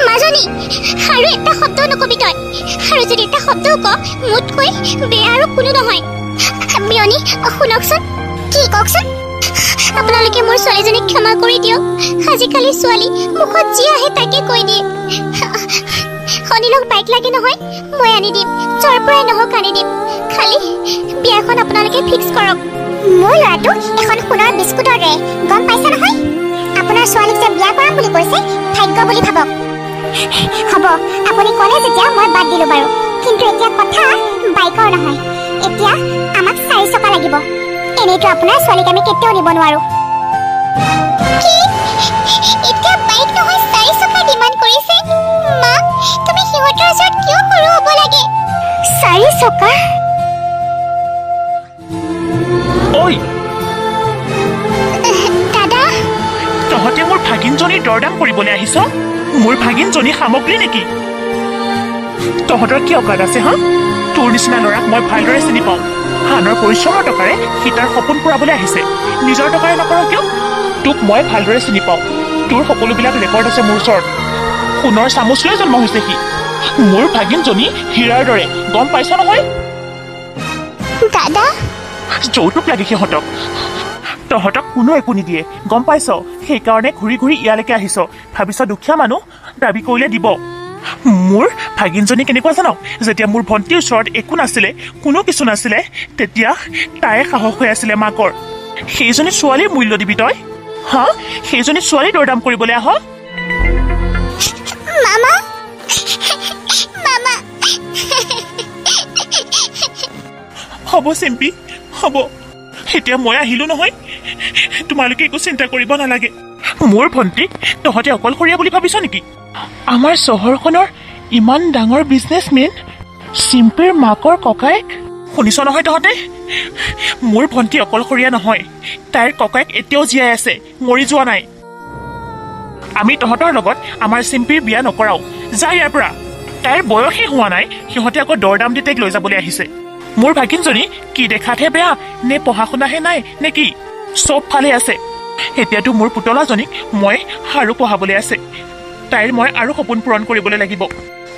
মাজনী আৰু এটা শব্দ নকবি তই আৰু যদি এটা শব্দও ক মোতকৈ বেয়া আৰু কোনো নহয় বিয়নী শুনকচোন কি কওকচোন আপোনালোকে মোৰ ছোৱালীজনীক ক্ষমা কৰি দিয়ক আজিকালি ছোৱালী মুখত যি আহে তাকে কৈ দিয়ে অনিলক বাইক লাগে নহয় মই আনি দিম য'ৰ পৰাই নহওক আনি দিম খালি বিয়াখন আপোনালোকে ফিক্স কৰক মোৰ ল'ৰাটো এখন সোণৰ বিস্কুটৰ দৰে গম পাইছে নহয় আপোনাৰ ছোৱালীক যে বিয়া কৰাম বুলি কৈছে ভাগ্য বুলি ভাবক হ'ব আপুনি ক'লে যেতিয়া মই বাদ দিলোঁ বাৰু কিন্তু এতিয়া কথা বাইকৰ নহয় এতিয়া আমাক 4 চকা লাগিব এনেইতো আপোনাৰ ছোৱালীক আমি কেতিয়াও নিব নোৱাৰো এতিয়া বাইক নহয় 4 চকা ডিমাণ্ড কৰিছে মা তুমি সিহঁতৰ ওচৰত কিয় সৰু হ'ব লাগে 4 চকা ঐ দাদা তহঁতে মোৰ ভাগিনজনীৰ দৰদাম কৰিবলৈ আহিছ মোৰ ভাগিনজনী সামগ্ৰী নেকি তহঁতৰ কি অকাদ আছে হা তোৰ নিচিনা ল'ৰাক মই ভালদৰে চিনি পাওঁ আনৰ পৰিশ্ৰমৰ টকাৰে সি তাৰ সপোন পূৰাবলৈ আহিছে নিজৰ টকাৰে নকৰ কিয় তোক মই ভালদৰে চিনি পাওঁ তোৰ সকলোবিলাক ৰেকৰ্ড আছে মোৰ ওচৰত সোণৰ চামুচ লৈ জন্ম হৈছে সি মোৰ ভাগিনজনী হীৰাৰ দৰে গম পাইছ নহয় দাদা যৌতুক লাগে সিহঁতক তহঁতক কোনো একো নিদিয়ে গম পাইছ সেইকাৰণে ঘূৰি ঘূৰি ইয়ালৈকে আহিছ ভাবিছ দুখীয়া মানুহ দাবী কৰিলে দিব মোৰ ভাগিনজনী কেনেকুৱা জান যেতিয়া মোৰ ভণ্টিৰ ওচৰত একো নাছিলে কোনো কিছু নাছিলে তেতিয়া তাইৰ সাহস হৈ আছিলে মাকৰ সেইজনী ছোৱালীৰ মূল্য দিবি তই হা সেইজনী ছোৱালী দৰদাম কৰিবলৈ আহ মামা মামা হ'ব চিম্পি হ'ব এতিয়া মই আহিলো নহয় তোমালোকে একো চিন্তা কৰিব নালাগে মোৰ ভণ্টিক তহঁতে অকলশৰীয়া বুলি ভাবিছ নেকি আমাৰ চহৰখনৰ ইমান ডাঙৰ বিজনেছমেন চিম্পিৰ মাকৰ ককায়েক শুনিছ নহয় তহঁতে মোৰ ভণ্টি অকলশৰীয়া নহয় তাইৰ ককায়েক এতিয়াও জীয়াই আছে মৰি যোৱা নাই আমি তহঁতৰ লগত আমাৰ চিম্পিৰ বিয়া নকৰাও যা ইয়াৰ পৰা তাইৰ বয়সেই হোৱা নাই সিহঁতে আকৌ দৰদাম দি তাইক লৈ যাবলৈ আহিছে মোৰ ভাগিনজনী কি দেখাতহে বেয়া নে পঢ়া শুনাহে নাই নে কি চব ফালে আছে এতিয়াতো মোৰ পুতলাজনীক মই আৰু পঢ়াবলৈ আছে তাইৰ মই আৰু সপোন পূৰণ কৰিবলৈ লাগিব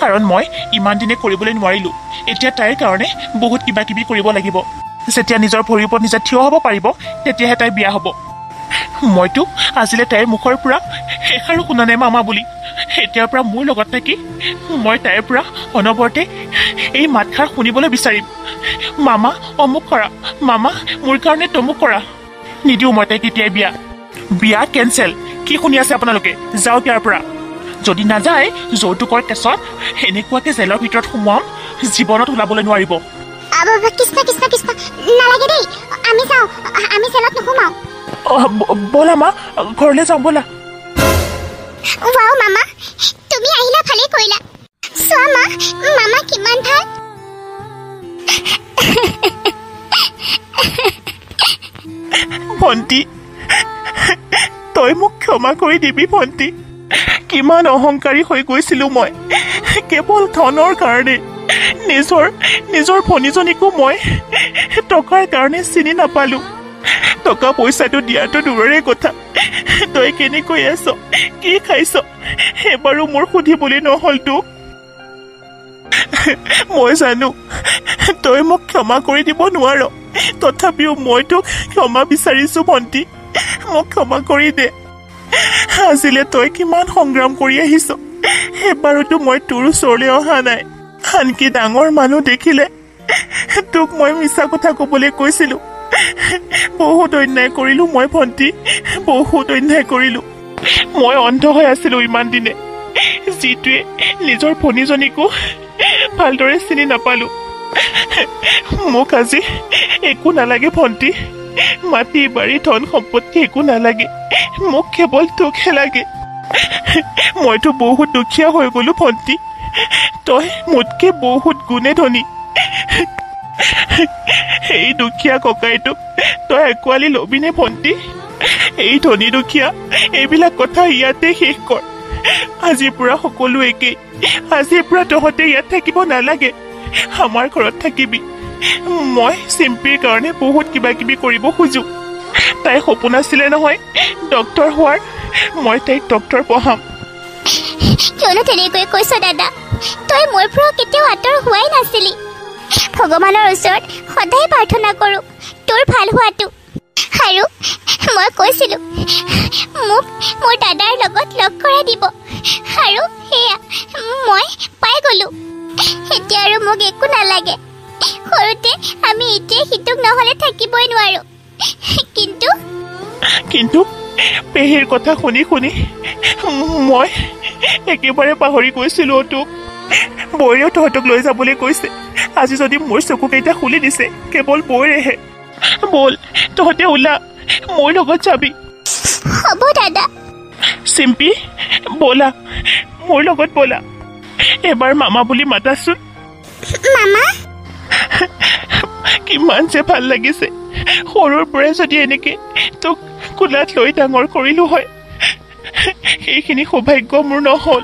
কাৰণ মই ইমান দিনে কৰিবলৈ নোৱাৰিলোঁ এতিয়া তাইৰ কাৰণে বহুত কিবা কিবি কৰিব লাগিব যেতিয়া নিজৰ ভৰিৰ ওপৰত নিজে থিয় হ'ব পাৰিব তেতিয়াহে তাই বিয়া হ'ব মইতো আজিলৈ তাইৰ মুখৰ পৰা এষাৰো শুনা নাই মামা বুলি এতিয়াৰ পৰা মোৰ লগত থাকি মই তাইৰ পৰা অনবৰতে এই মাতষাৰ শুনিবলৈ বিচাৰিম মামা অমুক কৰা মামা মোৰ কাৰণে তমুক কৰা নিদিওঁ মই তাইক এতিয়াই বিয়া কেঞ্চেল কি শুনি আছে আপোনালোকে যাওক ইয়াৰ পৰা যদি নাযায় যৌতুকৰ কেছত এনেকুৱাকে জেলৰ ভিতৰত সোমোৱাম জীৱনত ওলাবলৈ নোৱাৰিব কৃষ্ণ কৃষ্ণ কৃষ্ণ নালাগে দেই আমি যাওঁ আমি জেলত নোসোমাওঁ ব'লা মা ঘৰলৈ যাওঁ ব'লা ৱাও মামা তুমি আহিলা ভালেই কৰিলা চোৱা মা মামা কিমান ভাল ভণ্টি তই মোক ক্ষমা কৰি দিবি ভণ্টি কিমান অহংকাৰী হৈ গৈছিলো মই কেৱল ধনৰ কাৰণে নিজৰ ভনীজনীকো মই টকাৰ কাৰণে চিনি নাপালো টকা পইচাটো দিয়াটো দূৰৰে কথা তই কেনেকৈ আছ কি খাইছ এবাৰো মোৰ সুধিবলৈ নহ'ল তোক মই জানো তই মোক ক্ষমা কৰি দিব নোৱাৰ তথাপিও মই তোক ক্ষমা বিচাৰিছো ভণ্টি মোক ক্ষমা কৰি দে আজিলে তই কিমান সংগ্ৰাম কৰি আহিছ এবাৰোতো মই তোৰ ওচৰলৈ অহা নাই আনকি ডাঙৰ মানুহ দেখিলে তোক মই মিছা কথা ক'বলৈ কৈছিলো বহুত অন্যায় কৰিলো মই ভণ্টি বহুত অন্যায় কৰিলো মই অন্ধ হৈ আছিলো ইমান দিনে যিটোৱে নিজৰ ভনীজনীকো ভালদৰে চিনি নাপালো মোক আজি একো নালাগে ভণ্টি মাটি বাৰী ধন সম্পত্তি একো নালাগে মোক কেৱল তোকহে লাগে মইতো বহুত দুখীয়া হৈ গলো ভণ্টি তই মোতকে বহুত গুণে ধনী এই দুখীয়া ককাইটোক তই একোৱালি লবিনে ভণ্টি এই ধনী দুখীয়া এইবিলাক কথা ইয়াতে শেষ কৰ আজিৰ পৰা সকলো একেই আজিৰ পৰা তহঁতে ইয়াত থাকিব নালাগে আমাৰ ঘৰত থাকিবি মই চিম্পীৰ কাৰণে বহুত কিবা কিবি কৰিব খোজো তাই সপোন আছিলে নহয় ডক্তৰ হোৱাৰ মই তাইক ডক্তৰ পঢ়াম কিয়নো তেনেকৈ কৈছ দাদা তই মোৰ পৰা কেতিয়াও আঁতৰ হোৱাই নাছিলি ভগৱানৰ ওচৰত সদায় প্ৰাৰ্থনা কৰোঁ তোৰ ভাল হোৱাটো আৰু মই কৈছিলো মোক মোৰ দাদাৰ লগত লগ কৰাই দিব আৰু সেয়া মই পাই গলো এতিয়া আৰু মোক একো নালাগে সৰুতে আমি এতিয়া সিটোক নহ'লে থাকিবই নোৱাৰো কিন্তু পেহীৰ কথা শুনি মই একেবাৰে পাহৰি গৈছিলো তোক বৌৰেও তহঁতক লৈ যাবলৈ কৈছে আজি যদি মোৰ চকুকেইটা খুলি দিছে কেৱল বৌৰেহে বল তহঁতে ওলা মোৰ লগত যাবি হ'ব দাদা চিম্পী ব'লা মোৰ লগত ব'লা এবাৰ মামা বুলি মাতাচোন মামা কিমান যে ভাল লাগিছে সৰুৰ পৰাই যদি এনেকে তোক কোলাত লৈ ডাঙৰ কৰিলো হয় সেইখিনি সৌভাগ্য মোৰ নহ'ল